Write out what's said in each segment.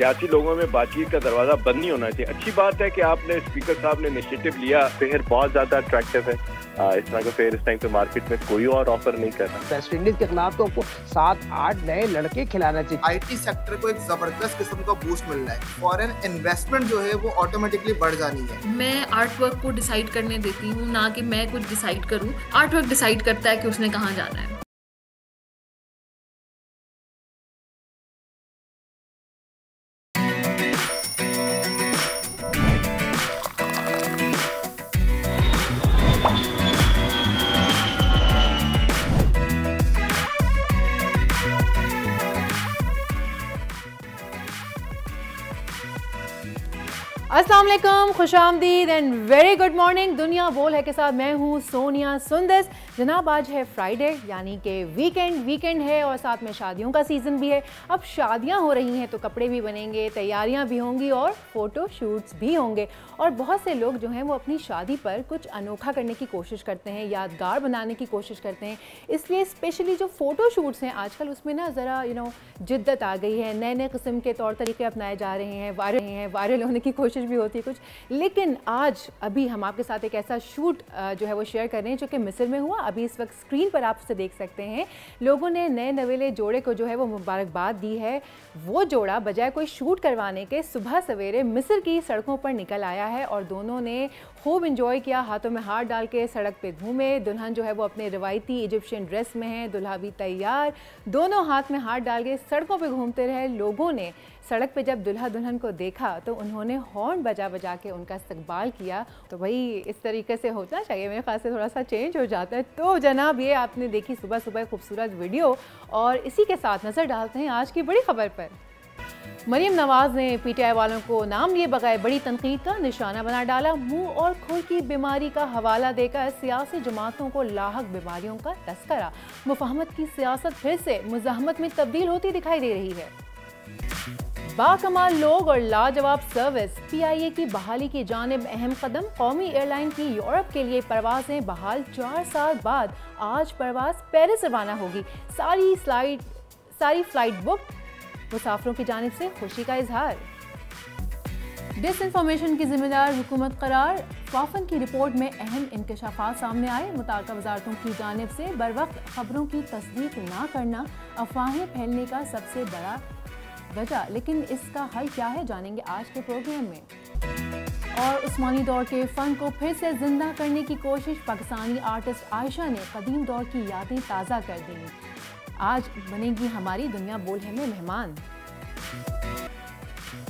सियासी लोगों में बातचीत का दरवाजा बंद नहीं होना चाहिए। अच्छी बात है कि आपने स्पीकर साहब ने इनिशिएटिव लिया, फेयर बहुत ज्यादा अट्रैक्टिव है। इस तरह का फेयर इस टाइम पे मार्केट में कोई और ऑफर नहीं कर रहा। वेस्ट इंडीज के खिलाफ तो आपको 7-8 नए लड़के खिलाना चाहिए। आईटी सेक्टर को एक जबरदस्त किस्म का बूस्ट मिल रहा है, फॉरेन इन्वेस्टमेंट जो है वो ऑटोमेटिकली बढ़ जानी है। मैं आर्ट वर्क को डिसाइड करने देती हूँ, ना कि मैं कुछ डिसाइड करूँ। आर्ट वर्क डिसाइड करता है कि उसने कहाँ जाना है। अस्सलाम वालेकुम, खुशामदीद एंड वेरी गुड मॉर्निंग। दुनिया बोल है के साथ मैं हूँ सोनिया सुंदस। जनाब आज है फ्राइडे यानी कि वीकेंड है और साथ में शादियों का सीज़न भी है। अब शादियाँ हो रही हैं तो कपड़े भी बनेंगे, तैयारियाँ भी होंगी और फ़ोटो शूट्स भी होंगे। और बहुत से लोग जो हैं वो अपनी शादी पर कुछ अनोखा करने की कोशिश करते हैं, यादगार बनाने की कोशिश करते हैं। इसलिए स्पेशली जो फ़ोटो शूट्स हैं आजकल उसमें ना ज़रा जिद्दत आ गई है, नए नए किस्म के तौर तरीके अपनाए जा रहे हैं, वायरल होने की कोशिश भी होती है कुछ। लेकिन आज अभी हम आपके साथ एक ऐसा शूट जो है वो शेयर कर रहे हैं जो कि मिस्र में हुआ। अभी इस वक्त स्क्रीन पर आप उसे देख सकते हैं। लोगों ने नए नवेले जोड़े को जो है वो मुबारकबाद दी है। वो जोड़ा बजाय कोई शूट करवाने के सुबह सवेरे मिस्र की सड़कों पर निकल आया है और दोनों ने खूब इंजॉय किया, हाथों में हाथ डाल के सड़क पे घूमे। दुल्हन जो है वो अपने रिवायती इजिप्शियन ड्रेस में है, दुल्हा भी तैयार, दोनों हाथ में हाथ डाल के सड़कों पे घूमते रहे। लोगों ने सड़क पे जब दुल्हा दुल्हन को देखा तो उन्होंने हॉर्न बजा बजा के उनका इस्तकबाल किया। तो भाई इस तरीके से होना चाहिए, मेरे ख्याल से थोड़ा सा चेंज हो जाता है। तो जनाब ये आपने देखी सुबह सुबह खूबसूरत वीडियो और इसी के साथ नज़र डालते हैं आज की बड़ी खबर पर। मरीम नवाज ने पीटीआई वालों को नाम लिए बगैर बड़ी तनकीद का निशाना बना डाला। मुंह और खुर की बीमारी का हवाला देकर सियासी जमातों को लाहक बीमारियों का तस्करा। मुफाहमत की सियासत फिर से मुज़ाहमत में तब्दील होती दिखाई दे रही है। बाकमाल लोग और लाजवाब सर्विस, पीआईए की बहाली की जानिब अहम कदम। कौमी एयरलाइन की यूरोप के लिए परवाजें बहाल। 4 साल बाद आज परवाज पेरिस रवाना होगी। सारी फ्लाइट बुक। मुसाफिरों की जानिब से खुशी का इजहार। डिसइंफॉर्मेशन की जिम्मेदार हुकूमत करार। वाफन की रिपोर्ट में अहम इंकशाफात सामने आए। मुताल्लिका वजारतों की जानिब से बरवक्त खबरों की तस्दीक ना करना अफवाहें फैलने का सबसे बड़ा वजह। लेकिन इसका हल क्या है, जानेंगे आज के प्रोग्राम में। और उस्मानी दौर के फ़न को फिर से जिंदा करने की कोशिश। पाकिस्तानी आर्टिस्ट आयशा ने कदीम दौर की यादें ताज़ा कर दी। आज बनेगी हमारी दुनिया बोल है में मेहमान।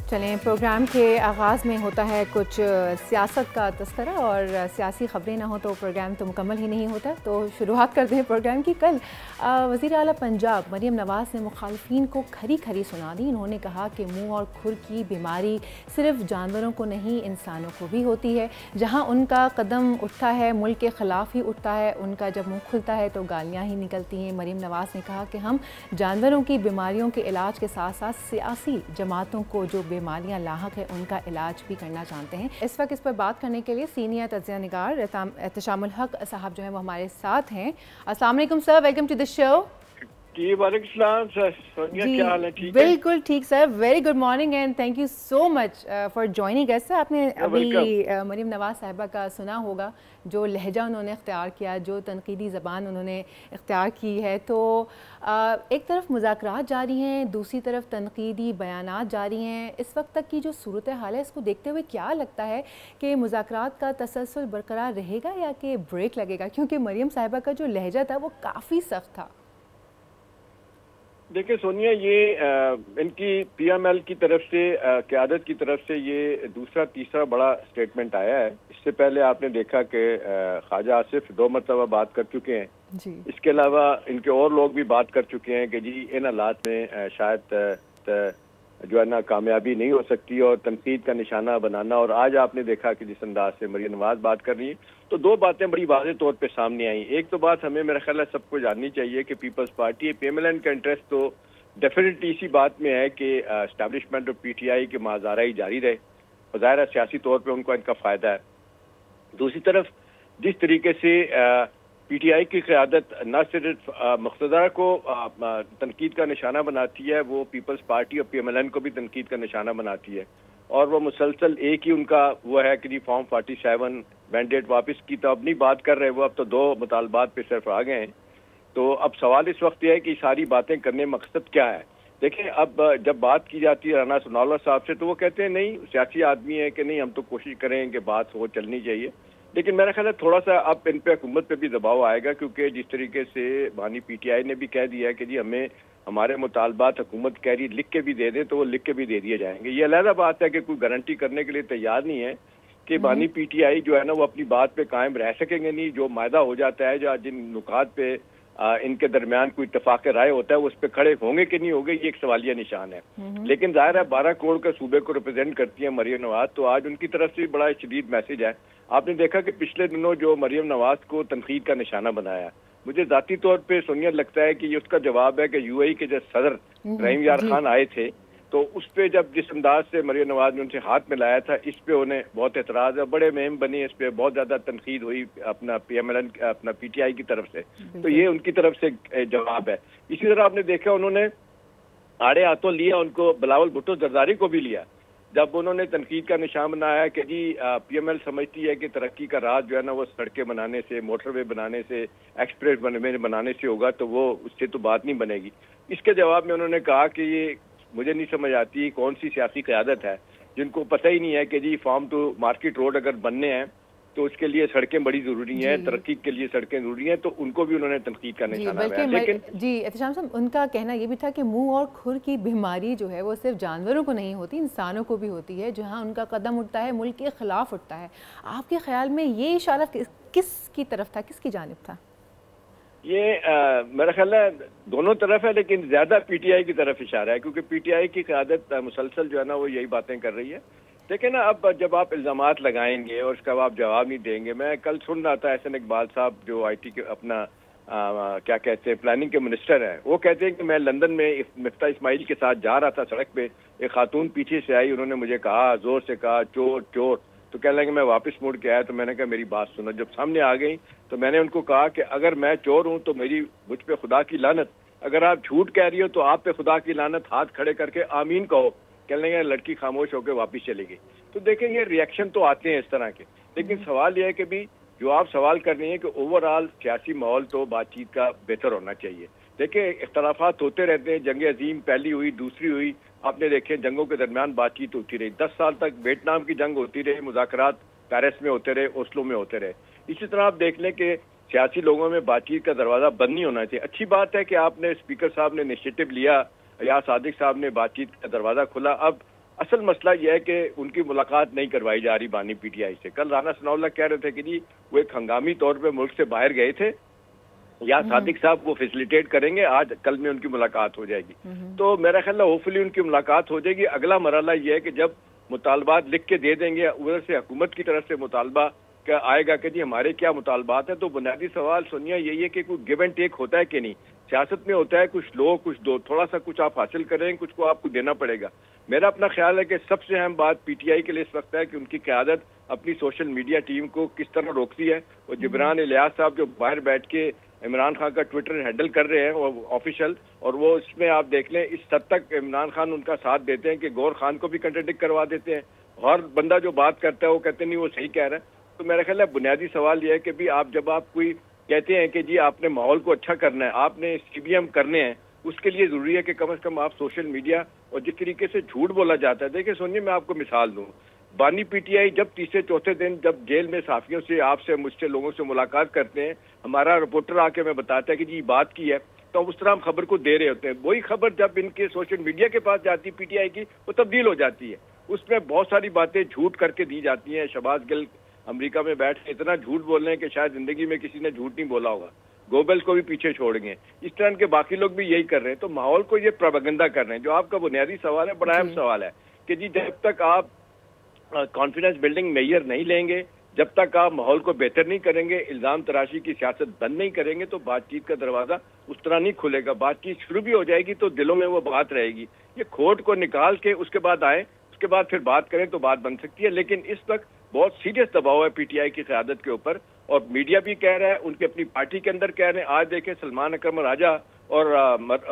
चलें, प्रोग्राम के आगाज़ में होता है कुछ सियासत का तस्करा और सियासी ख़बरें ना हो तो प्रोग्राम तो मुकम्मल ही नहीं होता। तो शुरुआत करते हैं प्रोग्राम की। कल वज़ीर आला पंजाब मरीम नवाज़ ने मुखालफीन को खरी खरी सुना दी। उन्होंने कहा कि मुंह और खुर की बीमारी सिर्फ जानवरों को नहीं इंसानों को भी होती है। जहाँ उनका कदम उठता है मुल्क के ख़िलाफ़ ही उठता है, उनका जब मुँह खुलता है तो गालियाँ ही निकलती हैं। मरीम नवाज़ ने कहा कि हम जानवरों की बीमारियों के इलाज के साथ साथ सियासी जमातों को जो बीमारियां लाहक है उनका इलाज भी करना चाहते हैं। इस वक्त इस पर बात करने के लिए सीनियर तज्ज़िया निगार एहतशामुल हक साहब जो हैं वो हमारे साथ हैं। अस्सलाम वालेकुम sir, welcome to the show. जी वालेकुम सलाम सर, सोनिया क्या हाल है? ठीक है, बिल्कुल ठीक sir, very good morning and thank you so much for joining us. Sir आपने अभी मरीम नवाज़ साहिबा का सुना होगा, जो लहजा उन्होंने इख्तियार किया, जो तनकीदी ज़बान उन्होंने इख्तियार की है। तो एक तरफ मुज़ाकरात जारी हैं, दूसरी तरफ तनकीदी बयानात जारी हैं। इस वक्त तक की जो सूरत हाल है इसको देखते हुए क्या लगता है कि मुज़ाकरात का तसलसल बरकरार रहेगा या कि ब्रेक लगेगा? क्योंकि मरीम साहिबा का जो लहजा था वो काफ़ी सख्त था। देखिए सोनिया, ये इनकी पीएमएल की तरफ से, क़यादत की तरफ से ये दूसरा तीसरा बड़ा स्टेटमेंट आया है। इससे पहले आपने देखा कि ख्वाजा आसिफ 2 मरतबा बात कर चुके हैं जी। इसके अलावा इनके और लोग भी बात कर चुके हैं कि जी इन हालात में शायद जो है ना कामयाबी नहीं हो सकती और तनकीद का निशाना बनाना। और आज आपने देखा कि जिस अंदाज से मरीम नवाज बात कर रही है तो 2 बातें बड़ी वाज़ेह तौर पे सामने आई। एक तो बात हमें मेरा ख्याल है सबको जाननी चाहिए कि पीपल्स पार्टी पीएमएल का इंटरेस्ट तो डेफिनेटली इसी बात में है कि एस्टैब्लिशमेंट और पीटीआई की माज़ाराई जारी रहे और ज़ाहिर है सियासी तौर पर उनको इनका फ़ायदा है। दूसरी तरफ जिस तरीके से पीटीआई की क़यादत न सिर्फ मुक़्तदर को तनकीद का निशाना बनाती है, वो पीपल्स पार्टी और PMLN को भी तनकीद का निशाना बनाती है। और वो मुसलसल एक ही उनका वो है कि जी फॉर्म 47 मैंडेट वापस की तो अब नहीं बात कर रहे, वो अब तो 2 मुतालबात पे सिर्फ आ गए हैं। तो अब सवाल इस वक्त यह है कि सारी बातें करने मकसद क्या है। देखिए, अब जब बात की जाती है राना सनाउल्लाह साहब से तो वो कहते हैं नहीं सियासी आदमी है कि नहीं, हम तो कोशिश करें कि बात हो चलनी चाहिए। लेकिन मेरा ख्याल है थोड़ा सा अब इन पे हुकूमत पे भी दबाव आएगा, क्योंकि जिस तरीके से बानी PTI ने भी कह दिया है कि जी हमें हमारे मुतालबात हुकूमत कह रही लिख के भी दे दे, तो वो लिख के भी दे दिए जाएंगे। ये अलग बात है कि कोई गारंटी करने के लिए तैयार नहीं है कि बानी PTI जो है ना वो अपनी बात पे कायम रह सकेंगे नहीं। जो मायदा हो जाता है, जो जिन नुकात पे इनके दरमियान कोई इत्तेफाक राय होता है उस पर खड़े होंगे कि नहीं होंगे, ये एक सवालिया निशान है। लेकिन जाहिर है 12 करोड़ के सूबे को रिप्रेजेंट करती है मरियम नवाज, तो आज उनकी तरफ से बड़ा शदीद मैसेज है। आपने देखा कि पिछले दिनों जो मरियम नवाज को तनकीद का निशाना बनाया, मुझे जाती तौर पे सोनिया लगता है कि ये उसका जवाब है कि UAE के जो सदर रहीम यार खान आए थे, तो उस पे जब जिस अंदाज से मरियम नवाज ने उनसे हाथ मिलाया था, इस पे उन्हें बहुत एतराज है, बड़े मुहिम बनी, इस पे बहुत ज्यादा तनकीद हुई अपना PMLN अपना PTI की तरफ से। तो ये उनकी तरफ से जवाब है। इसी तरह आपने देखा उन्होंने आड़े हाथों लिया उनको बिलावल भुट्टो जरदारी को भी लिया, जब उन्होंने तनकीद का निशान बनाया कि जी PML समझती है कि तरक्की का राज जो है ना वो सड़कें बनाने से, मोटरवे बनाने से, एक्सप्रेस बनाने से होगा, तो वो उससे तो बात नहीं बनेगी। इसके जवाब में उन्होंने कहा कि ये मुझे नहीं समझ आती कौन सी सियासी क़यादत है जिनको पता ही नहीं है कि जी फार्म टू मार्केट रोड अगर बनने हैं तो उसके लिए सड़कें बड़ी जरूरी हैं, तरक्की के लिए सड़कें जरूरी हैं, तो उनको भी उन्होंने तनकीद का निशाना बनाया। लेकिन जी एहतशाम साहब, उनका कहना ये भी था कि मुंह और खुर की बीमारी जो है वो सिर्फ जानवरों को नहीं होती, इंसानों को भी होती है। जहां उनका कदम उठता है मुल्क के खिलाफ उठता है। आपके ख्याल में ये इशारा किसकी तरफ था, किसकी जानिब था? ये मेरा ख्याल है दोनों तरफ है, लेकिन ज्यादा PTI की तरफ इशारा है, क्योंकि PTI की क़यादत मुसलसल जो है ना वो यही बातें कर रही है। लेकिन अब जब आप इल्जामात लगाएंगे और उसका आप जवाब नहीं देंगे, मैं कल सुन रहा था एहसन इकबाल साहब जो IT के अपना क्या कहते हैं प्लानिंग के मिनिस्टर हैं, वो कहते हैं कि मैं लंदन में मिफ्ता इस्माइल के साथ जा रहा था, सड़क पे एक खातून पीछे से आई, उन्होंने मुझे कहा, जोर से कहा चोर चोर, तो कहने लगे मैं वापस मुड़ के आया, तो मैंने कहा मेरी बात सुनो। जब सामने आ गई तो मैंने उनको कहा कि अगर मैं चोर हूं तो मुझ पे खुदा की लानत, अगर आप झूठ कह रही हो तो आप पे खुदा की लानत, हाथ खड़े करके आमीन कहो। कहने लगे लड़की खामोश होकर वापस चली गई। तो देखें ये रिएक्शन तो आते हैं इस तरह के, लेकिन सवाल यह है कि भी जो आप सवाल कर रही हैं कि ओवरऑल सियासी माहौल तो बातचीत का बेहतर होना चाहिए। देखिए इख्तलाफात होते रहते हैं, जंग अजीम पहली हुई, दूसरी हुई, आपने देखे जंगों के दरमियान बातचीत होती रही, 10 साल तक वियतनाम की जंग होती रही, मुज़ाकरात पेरिस में होते रहे, ओस्लो में होते रहे। इसी तरह आप देख लें कि सियासी लोगों में बातचीत का दरवाजा बंद नहीं होना चाहिए। अच्छी बात है कि आपने स्पीकर साहब ने इनिशिएटिव लिया या सादिक साहब ने बातचीत का दरवाजा खोला। अब असल मसला यह है कि उनकी मुलाकात नहीं करवाई जा रही बानी PTI से। कल राना सनाउल्लाह कह रहे थे कि जी वो एक हंगामी तौर पे मुल्क से बाहर गए थे, या सादिक साहब वो फैसिलिटेट करेंगे, आज कल में उनकी मुलाकात हो जाएगी। तो मेरा ख्याल है होपफुली उनकी मुलाकात हो जाएगी। अगला मरहला यह है कि जब मुतालबात लिख के दे देंगे, उधर से हुकूमत की तरफ से मुतालबा क्या आएगा कि जी हमारे क्या मुतालबात है, तो बुनियादी सवाल सोनिया यही है कि कोई गिव एंड टेक होता है कि नहीं। सियासत में होता है कुछ लो कुछ दो, थोड़ा सा कुछ आप हासिल करें, कुछ को आपको देना पड़ेगा। मेरा अपना ख्याल है कि सबसे अहम बात PTI के लिए इस वक्त है कि उनकी क़यादत अपनी सोशल मीडिया टीम को किस तरह रोकती है। और जिब्रान इलियास साहब जो बाहर बैठ के इमरान खान का ट्विटर हैंडल कर रहे हैं वो ऑफिशियल, और वो इसमें आप देख लें इस हद तक इमरान खान उनका साथ देते हैं कि गौर खान को भी कंट्राडिक्ट करवा देते हैं। हर बंदा जो बात करता है वो कहते नहीं वो सही कह रहा है। तो मेरा ख्याल है बुनियादी सवाल यह है कि भी आप जब आप कोई कहते हैं कि जी आपने माहौल को अच्छा करना है, आपने CBM करने हैं, उसके लिए जरूरी है कि कम से कम आप सोशल मीडिया और जिस तरीके से झूठ बोला जाता है। देखिए सोनिया मैं आपको मिसाल दूं, बानी PTI जब तीसरे चौथे दिन जब जेल में साफियों से आपसे मुझसे लोगों से मुलाकात करते हैं, हमारा रिपोर्टर आके हमें बताता है कि जी बात की है, तो उस तरह हम खबर को दे रहे होते हैं। वही खबर जब इनके सोशल मीडिया के पास जाती है PTI की, वो तब्दील हो जाती है, उसमें बहुत सारी बातें झूठ करके दी जाती हैं। शहबाज गिल अमेरिका में बैठ के इतना झूठ बोल रहे हैं कि शायद जिंदगी में किसी ने झूठ नहीं बोला होगा, गोबल्स को भी पीछे छोड़ गए। इस तरह के बाकी लोग भी यही कर रहे हैं, तो माहौल को ये प्रोपेगेंडा कर रहे हैं। जो आपका बुनियादी सवाल है बड़ा अहम सवाल है कि जी जब तक आप कॉन्फिडेंस बिल्डिंग मेजर नहीं लेंगे, जब तक आप माहौल को बेहतर नहीं करेंगे, इल्जाम तराशी की सियासत बंद नहीं करेंगे, तो बातचीत का दरवाजा उस तरह नहीं खुलेगा। बातचीत शुरू भी हो जाएगी तो दिलों में वो बात रहेगी। ये खोट को निकाल के उसके बाद आए, उसके बाद फिर बात करें तो बात बन सकती है। लेकिन इस वक्त बहुत सीरियस दबाव है PTI की क़यादत के ऊपर, और मीडिया भी कह रहा है, उनके अपनी पार्टी के अंदर कह रहे हैं। आज देखें सलमान अकरम राजा और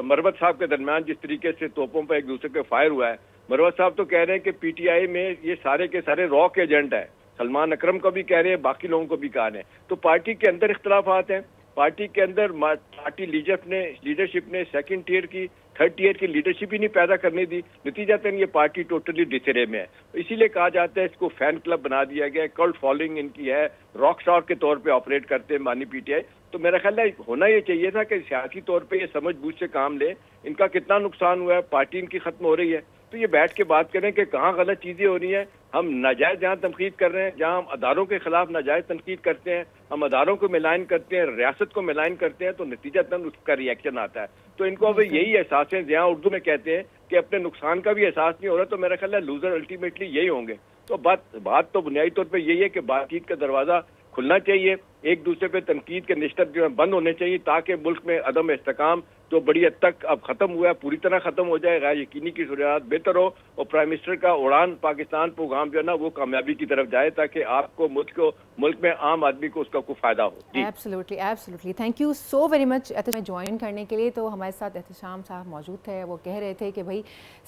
मरवत साहब के दरमियान जिस तरीके से तोपों पर एक दूसरे के फायर हुआ है, मरवत साहब तो कह रहे हैं कि पीटीआई में ये सारे के सारे रॉ के एजेंट है। सलमान अकरम को भी कह रहे हैं, बाकी लोगों को भी कह रहे हैं। तो पार्टी के अंदर इख्तलाफात हैं, पार्टी के अंदर पार्टी लीडरशिप ने सेकंड टियर की, थर्ड टियर की लीडरशिप ही नहीं पैदा करने दी। नतीजतन ये पार्टी टोटली डिसरे में है। इसीलिए कहा जाता है इसको फैन क्लब बना दिया गया है, कल्ट फॉलोइंग इनकी है, रॉक स्टार के तौर पे ऑपरेट करते हैं मानी पीटीआई। तो मेरा ख्याल है होना ये चाहिए था कि सियासी तौर पे ये समझ बूझ से काम ले, इनका कितना नुकसान हुआ है, पार्टी इनकी खत्म हो रही है, तो ये बैठ के बात करें कि कहाँ गलत चीजें हो रही हैं। हम नाजायज जहाँ तनकीद कर रहे हैं, जहाँ हम अदारों के खिलाफ नाजायज तनकीद करते हैं, हम अदारों को मिलान करते हैं, रियासत को मिलान करते हैं, तो नतीजतन उसका रिएक्शन आता है। तो इनको अब यही एहसास है, जहाँ उर्दू में कहते हैं कि अपने नुकसान का भी एहसास नहीं हो रहा, तो मेरा ख्याल है लूजर अल्टीमेटली यही होंगे। तो बात तो बुनियादी तौर पर यही है कि बातचीत का दरवाजा खुलना चाहिए, एक दूसरे पे तनकीद के निश्चित जो है बंद होने चाहिए, ताकि मुल्क में अदम इस्तेकाम जो बड़ी हद तक अब खत्म हुआ है पूरी तरह खत्म हो जाए, गैर यकीनी की सूरत बेहतर हो और प्राइम मिनिस्टर का उड़ान पाकिस्तान प्रोग्राम जो है ना वो कामयाबी की तरफ जाए, ताकि आपको मुल्क में आम आदमी को उसका कोई फायदा हो। Absolutely absolutely, thank you so very much join करने के लिए। तो हमारे साथ एहतशाम साहब मौजूद थे, वो कह रहे थे कि भाई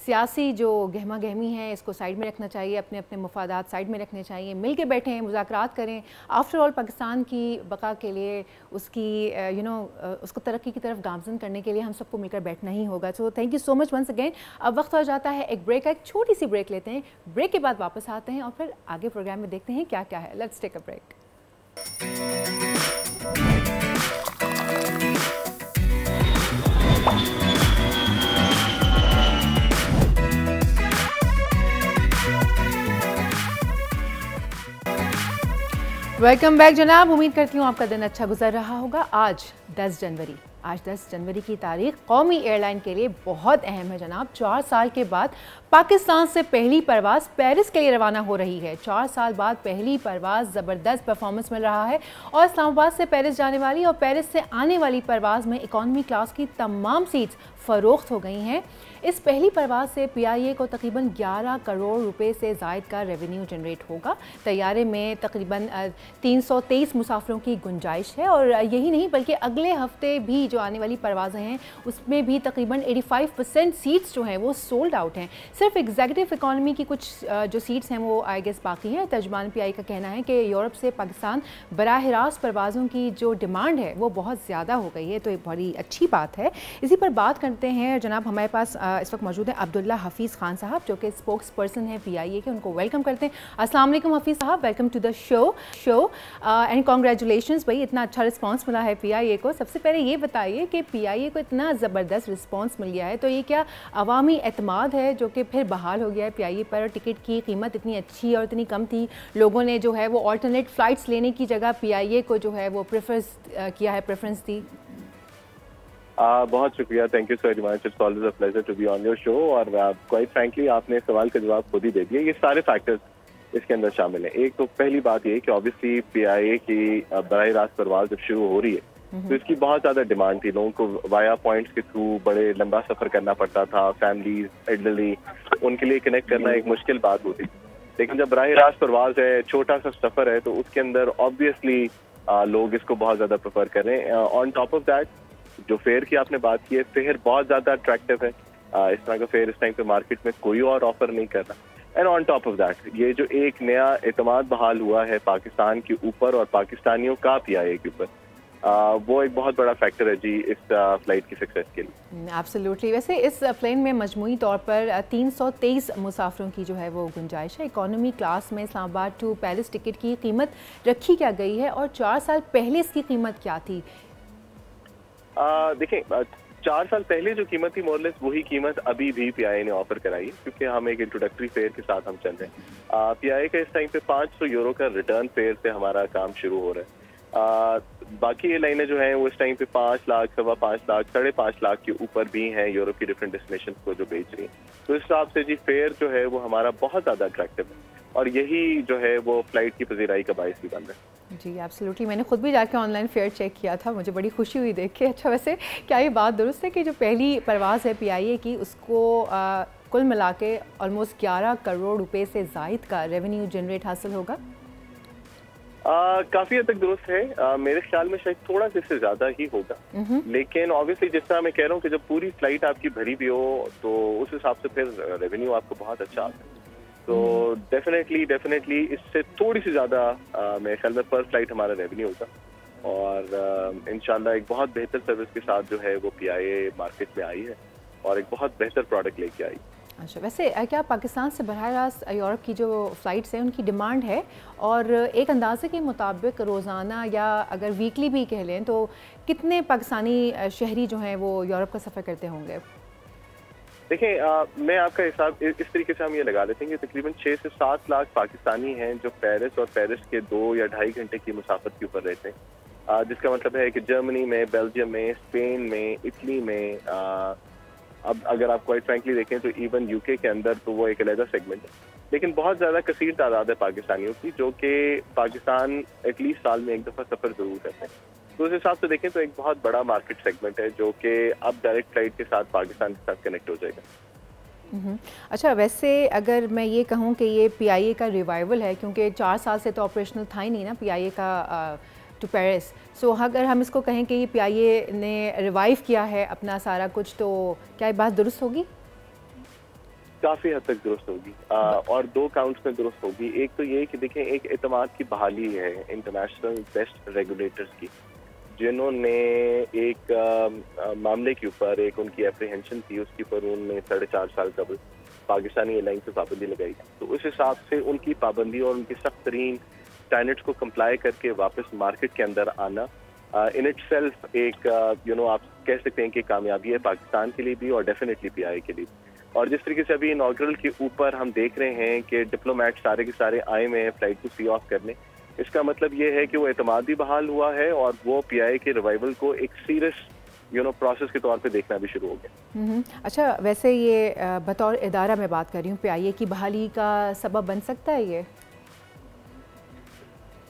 सियासी जो गहमा गहमी है इसको साइड में रखना चाहिए, अपने अपने मफादात साइड में रखने चाहिए, मिल के बैठें, मुज़ाकरात करें। आफ्टर ऑल पाकिस्तान की बका के लिए, उसकी उसको तरक्की की तरफ गामजन करने के लिए हम सबको मिलकर बैठना ही होगा। So thank you so much once again. अब वक्त हो जाता है एक ब्रेक का, एक छोटी सी ब्रेक लेते हैं, ब्रेक के बाद वापस आते हैं और फिर आगे प्रोग्राम में देखते हैं क्या क्या है। Let's take a break. Welcome back जनाब, उम्मीद करती हूँ आपका दिन अच्छा गुजर रहा होगा। आज 10 जनवरी की तारीख कौमी एयरलाइन के लिए बहुत अहम है जनाब। 4 साल के बाद पाकिस्तान से पहली परवाज़ पेरिस के लिए रवाना हो रही है। 4 साल बाद पहली परवाज़, ज़बरदस्त परफॉर्मेंस मिल रहा है और इस्लामाबाद से पेरिस जाने वाली और पेरिस से आने वाली परवाज़ में इकॉनमी क्लास की तमाम सीट्स फ़रोख्त हो गई हैं। इस पहली परवाज़ से पीआईए को तकरीबन 11 करोड़ रुपए से ज़ायद का रेवेन्यू जनरेट होगा। तैयारे में तकरीबन 323 मुसाफिरों की गुंजाइश है और यही नहीं बल्कि अगले हफ्ते भी जो आने वाली परवाज़ें हैं उसमें भी तकरीबन 85% सीट्स जो हैं वो सोल्ड आउट हैं। सिर्फ एग्जीक्यूटिव इकॉनमी की कुछ जो सीट्स हैं वो आई गेस बाकी हैं। तर्जमान पीआई का कहना है कि यूरोप से पाकिस्तान बराह रास्त परवाज़ों की जो डिमांड है वो बहुत ज़्यादा हो गई है, तो एक बड़ी अच्छी बात है। इसी पर बात करते हैं जनाब, हमारे पास इस वक्त मौजूद है अब्दुल्ला हफीज़ खान साहब जो कि स्पोक्स पर्सन है पीआईए के, उनको वेलकम करते हैं। अस्सलाम वालेकुम Hafeez sahab, welcome to the show and congratulations भाई, इतना अच्छा रिस्पांस मिला है पीआईए को। सबसे पहले ये बताइए कि पीआईए को इतना ज़बरदस्त रिस्पांस मिल गया है, तो ये क्या अवामी एतमाद है जो कि फिर बहाल हो गया है पीआईए पर? टिकट की कीमत इतनी अच्छी और इतनी कम थी, लोगों ने जो है वो ऑल्टरनेट फ़्लाइट्स लेने की जगह पीआईए को जो है वो प्रेफरेंस दी। बहुत शुक्रिया, thank you so very much, it's always a pleasure to be on your show. और क्वाइट फ्रैंकली आपने सवाल का जवाब खुद ही दे दिया। ये सारे फैक्टर्स इसके अंदर शामिल हैं। एक तो पहली बात ये कि ऑब्वियसली पीआईए की बराह रास्त परवाज़ जब शुरू हो रही है तो इसकी बहुत ज़्यादा डिमांड थी। लोगों को वाया पॉइंट्स के थ्रू बड़े लंबा सफ़र करना पड़ता था, फैमिलीज, एल्डरली, उनके लिए कनेक्ट करना एक मुश्किल बात होती। लेकिन जब बराह रास्त परवाज़ है, छोटा सा सफ़र है, तो उसके अंदर ऑब्वियसली लोग इसको बहुत ज़्यादा प्रेफर करें। ऑन टॉप ऑफ दैट जो फेयर की आपने बात की है, फेयर बहुत ज़्यादा अट्रैक्टिव है। इस तरह का फेयर इस टाइम पे मार्केट में कोई और ऑफर नहीं कर रहा। And on top of that ये जो एक नया एतमाद बहाल हुआ है पाकिस्तान के ऊपर और पाकिस्तानियों का पीआईए के ऊपर, वो एक बहुत बड़ा फैक्टर है जी इस फ्लाइट की सक्सेस के लिए। एब्सोल्युटली। वैसे इस प्लेन में मजमूई तौर पर 323 मुसाफिरों की जो है वो गुंजाइश है। इकॉनमी क्लास में इस्लामाबाद टू पेरिस टिकट की कीमत रखी क्या गई है और 4 साल पहले इसकी कीमत क्या थी? देखें, 4 साल पहले जो कीमत थी मोरलेस वही कीमत अभी भी पीआईए ने ऑफर कराई है, क्योंकि हम एक इंट्रोडक्टरी फेयर के साथ हम चल रहे हैं। पीआईए का इस टाइम पे 500 यूरो का रिटर्न फेयर से हमारा काम शुरू हो रहा है। बाकी एयरलाइनें जो हैं वो इस टाइम पे 5 लाख, 5.25 लाख, 5.5 लाख के ऊपर भी हैं यूरोप की डिफरेंट डेस्टिनेशन को जो बेच रही हैं। तो इस हिसाब से जी फेयर जो है वो हमारा बहुत ज़्यादा अट्रैक्टिव है और यही जो है वो फ्लाइट की पजीराई का बायस भी बन रहा है। जी एब्सोल्युटली, मैंने खुद भी जाके ऑनलाइन फेयर चेक किया था, मुझे बड़ी खुशी हुई देख के। अच्छा, वैसे क्या ये बात दुरुस्त है कि जो पहली परवाज़ है पीआईए की उसको कुल मिला के ऑलमोस्ट 11 करोड़ रुपए से ज़ायद का रेवेन्यू जनरेट हासिल होगा? काफी हद तक दुरुस्त है। मेरे ख्याल में शायद थोड़ा सा इससे ज्यादा ही होगा, लेकिन ऑब्वियसली जिस तरह मैं कह रहा हूँ कि जब पूरी फ्लाइट आपकी भरी भी हो तो उस हिसाब से फिर रेवेन्यू आपको बहुत अच्छा आता है। तो डेफिनेटली इससे थोड़ी सी ज्यादा मेरे ख्याल में पर फ्लाइट हमारा रेवेन्यू होगा, और इंशाल्लाह एक बहुत बेहतर सर्विस के साथ जो है वो PIA मार्केट में आई है और एक बहुत बेहतर प्रोडक्ट लेके आई। अच्छा, वैसे क्या पाकिस्तान से बराह रास्त यूरोप की जो फ़्लाइट्स हैं उनकी डिमांड है, और एक अंदाजे के मुताबिक रोज़ाना या अगर वीकली भी कह लें तो कितने पाकिस्तानी शहरी जो हैं वो यूरोप का सफ़र करते होंगे? देखें, मैं आपका हिसाब इस तरीके से हम ये लगा लेते हैं कि तकरीबन 6 से 7 लाख पाकिस्तानी हैं जो पेरिस और पेरिस के 2 या 2.5 घंटे की मुसाफत के ऊपर रहते हैं, जिसका मतलब है कि जर्मनी में, बेल्जियम में, स्पेन में, इटली में, अब अगर आप क्वाइट फ्रैंकली देखें तो इवन UK के अंदर तो वो एक अलग सेगमेंट है, लेकिन बहुत ज़्यादा कसीर तादाद है पाकिस्तानियों की जो कि पाकिस्तान एटलीस्ट साल में एक दफ़ा सफ़र ज़रूर करते हैं। तो उस हिसाब से देखें तो एक बहुत बड़ा मार्केट सेगमेंट है जो कि अब डायरेक्ट फ्लाइट के साथ पाकिस्तान के साथ कनेक्ट हो जाएगा। अच्छा, वैसे अगर मैं ये कहूँ कि ये PIA का रिवाइवल है, क्योंकि 4 साल से तो ऑपरेशनल था ही नहीं ना PIA का टू पेरिस, सो अगर हम इसको कहें कि ये PIA ने रिवाइव किया है अपना सारा कुछ, तो क्या ये बात दुरुस्त होगी? काफ़ी हद तक दुरुस्त होगी, और 2 काउंट्स में दुरुस्त होगी। एक तो ये कि देखें, एक एतमाद की बहाली है इंटरनेशनल बेस्ट रेगुलेटर्स की, जिन्होंने एक मामले के ऊपर एक उनकी एप्रीहेंशन थी, उसके ऊपर उन्होंने 4.5 साल कबल पाकिस्तानी एयरलाइंस पर पाबंदी लगाई। तो उस हिसाब से उनकी पाबंदी और उनकी सख्त तरीन स्टैंडर्ड्स को कंप्लाई करके वापस मार्केट के अंदर आना इन इटसेल्फ एक आप कह सकते हैं कि कामयाबी है पाकिस्तान के लिए भी और डेफिनेटली PIA के लिए। और जिस तरीके से अभी इनॉग्रल के ऊपर हम देख रहे हैं कि डिप्लोमेट सारे के सारे आए हुए हैं फ्लाइट को सी ऑफ करने, इसका मतलब ये है कि वो एतमाद भी बहाल हुआ है और वो PIA के रिवाइवल को एक सीरियस प्रोसेस के तौर पे देखना भी शुरू हो गया। अच्छा, वैसे ये बतौर इदारा मैं बात कर रही हूँ, PIA की बहाली का सबब बन सकता है ये?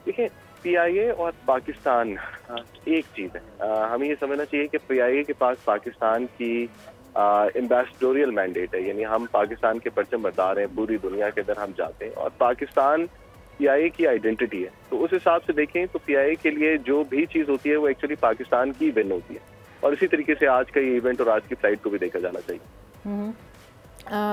देखिए, PIA और पाकिस्तान एक चीज़ है। हमें ये समझना चाहिए कि PIA के पास पाकिस्तान की एम्बेसडोरियल मैंडेट है, यानी हम पाकिस्तान के परचम बरदार हैं, पूरी दुनिया के अंदर हम जाते हैं और पाकिस्तान PIA की आइडेंटिटी है। तो उस हिसाब से देखें तो PIA के लिए जो भी चीज़ होती है वो एक्चुअली पाकिस्तान की विन होती है, और इसी तरीके से आज का ये इवेंट और आज की फ्लाइट को भी देखा जाना चाहिए।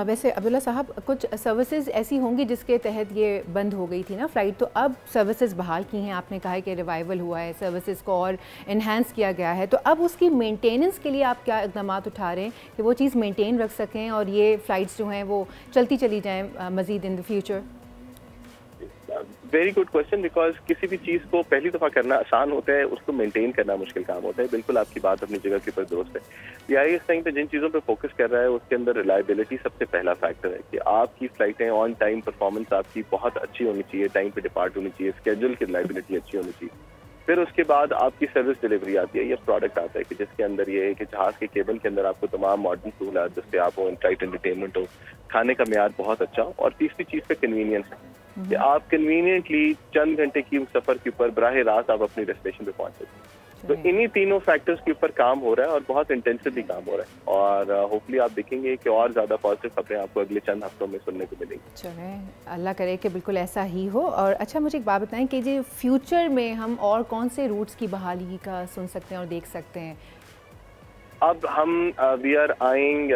वैसे अब्दुल्ला साहब, कुछ सर्विसेज ऐसी होंगी जिसके तहत ये बंद हो गई थी ना फ्लाइट, तो अब सर्विसेज बहाल की हैं। आपने कहा है कि रिवाइवल हुआ है, सर्विसेज को और इन्हांस किया गया है, तो अब उसकी मेंटेनेंस के लिए आप क्या इक़दाम उठा रहे हैं कि वो चीज़ मेंटेन रख सकें और ये फ़्लाइट्स जो हैं वो चलती चली जाएँ मज़ीद in the future? Very good question, because किसी भी चीज़ को पहली दफ़ा करना आसान होता है, उसको मेंटेन करना मुश्किल काम होता है। बिल्कुल आपकी बात अपनी जगह के ऊपर दुरुस्त है। PIA इस टाइम पे जिन चीज़ों पे फोकस कर रहा है उसके अंदर रिलायबिलिटी सबसे पहला फैक्टर है कि आपकी फ्लाइटें ऑन टाइम, परफॉर्मेंस आपकी बहुत अच्छी होनी चाहिए, टाइम पे डिपार्ट होनी चाहिए, स्केड्यूल की रिलायबिलिटी अच्छी होनी चाहिए। फिर उसके बाद आपकी सर्विस डिलीवरी आती है, ये प्रोडक्ट आता है कि जिसके अंदर ये है कि जहाज़ के केबल के अंदर आपको तमाम मॉडर्न सहूलत दस्तियाब हो, फ्लाइट एंटरटेनमेंट हो, खाने का मेयार बहुत अच्छा हो, और तीसरी चीज़ पे कन्वीनियंस है कि आप कन्वीनियंटली चंद घंटे की सफर के ऊपर बराह रास्त आप अपनी डेस्टिनेशन पे पहुंच सकते हैं। तो इन्हीं तीनों फैक्टर्स के ऊपर काम हो रहा है और बहुत इंटेंसिवली काम हो रहा है, और होपफुली आप देखेंगे कि और ज़्यादा पॉजिटिव खबरें आपको अगले चंद हफ्तों में सुनने को मिलेंगी। चलें, अल्लाह करे कि बिल्कुल ऐसा ही हो। और अच्छा, मुझे एक बात बताएं कि जी फ्यूचर में हम और कौन से रूट्स की बहाली का सुन सकते हैं और देख सकते हैं? अब हम we are eyeing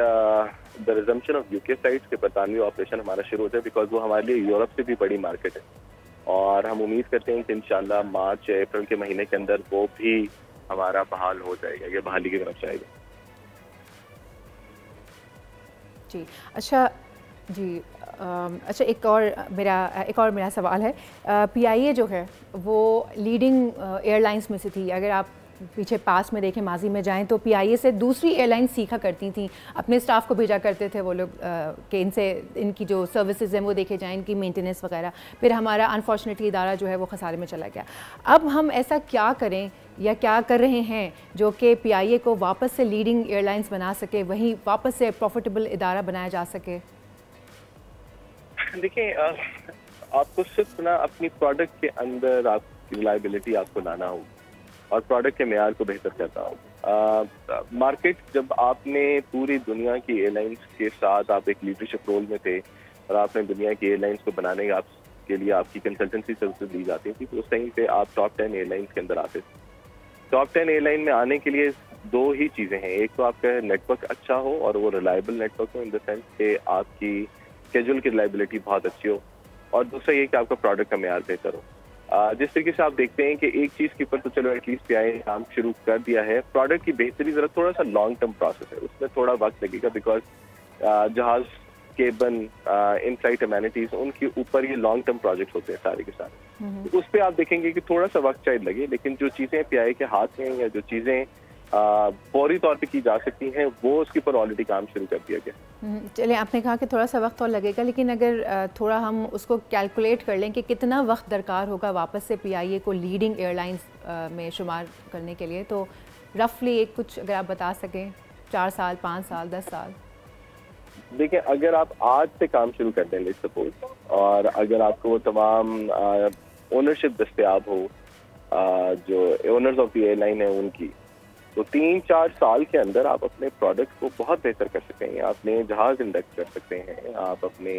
the resumption of UK flights के बरतानवी ऑपरेशन हमारा शुरू होता है, बिकॉज वो हमारे लिए यूरोप से भी बड़ी मार्केट है, और हम उम्मीद करते हैं कि इंशाल्लाह मार्च या अप्रैल के महीने के अंदर वो भी हमारा बहाल हो जाएगा, ये बहाली की तरफ जाएगा। जी अच्छा, जी अच्छा, एक और मेरा सवाल है। PIA जो है वो लीडिंग एयरलाइंस में से थी। अगर आप पीछे पास में देखें, माजी में जाएं, तो PIA से दूसरी एयरलाइन सीखा करती थी, अपने स्टाफ को भेजा करते थे वो लोग कि इनसे इनकी जो सर्विसेज हैं वो देखे जाएं, इनकी मेंटेनेंस वगैरह। फिर हमारा अनफॉर्चुनेटली इदारा जो है वो खसारे में चला गया। अब हम ऐसा क्या करें या क्या कर रहे हैं जो कि PIA को वापस से लीडिंग एयरलाइंस बना सके, वहीं वापस से प्रॉफिटेबल इदारा बनाया जा सके? देखिए, आपको सिर्फ ना अपनी प्रोडक्ट के अंदर आपकी रिलायबिलिटी आपको लाना होगी और प्रोडक्ट के मेयार को बेहतर करना होगा। मार्केट, जब आपने पूरी दुनिया की एयरलाइंस के साथ आप एक लीडरशिप रोल में थे और आपने दुनिया की एयरलाइंस को बनाने का आप के लिए आपकी कंसल्टेंसी सर्विसेज दी जाती थी, तो उस टाइम पे आप टॉप 10 एयरलाइंस के अंदर आते थे। टॉप 10 एयरलाइन में आने के लिए दो ही चीज़ें हैं, एक तो आपका नेटवर्क अच्छा हो और वो रिलायबल नेटवर्क हो इन द सेंस कि आपकी स्केड्यूल की रिलायबिलिटी बहुत अच्छी हो, और दूसरा ये कि आपका प्रोडक्ट का मेयार बेहतर हो। जिस तरीके से आप देखते हैं कि एक चीज़ के ऊपर तो चलो एटलीस्ट पीआईए ने काम शुरू कर दिया है, प्रोडक्ट की बेहतरी ज़रा थोड़ा सा लॉन्ग टर्म प्रोसेस है, उसमें थोड़ा वक्त लगेगा, बिकॉज जहाज केबन इन फ्लाइट अमेनिटीज उनके ऊपर ये लॉन्ग टर्म प्रोजेक्ट होते हैं सारे के सारे, तो उस पर आप देखेंगे कि थोड़ा सा वक्त शायद लगे, लेकिन जो चीज़ें पीआईए के हाथ में या जो चीज़ें फौरी तौर पे की जा सकती हैं वो उसके ऊपर ऑलरेडी काम शुरू कर दिया गया। चलिए, आपने कहा कि थोड़ा सा वक्त और लगेगा, लेकिन अगर थोड़ा हम उसको कैलकुलेट कर लें कि कितना वक्त दरकार होगा वापस से पीआईए को लीडिंग एयरलाइंस में शुमार करने के लिए, तो रफली एक कुछ अगर आप बता सकें, 4 साल, 5 साल, 10 साल? देखिए, अगर आप आज से काम शुरू कर दें लेट्स सपोज, और अगर आपको वो तमाम ओनरशिप दस्तयाब हो जो ओनर्स ऑफ द एयरलाइन है उनकी, तो 3-4 साल के अंदर आप अपने प्रोडक्ट को बहुत बेहतर कर सकते हैं। आप अपने जहाज इंडेक्स कर सकते हैं, आप अपने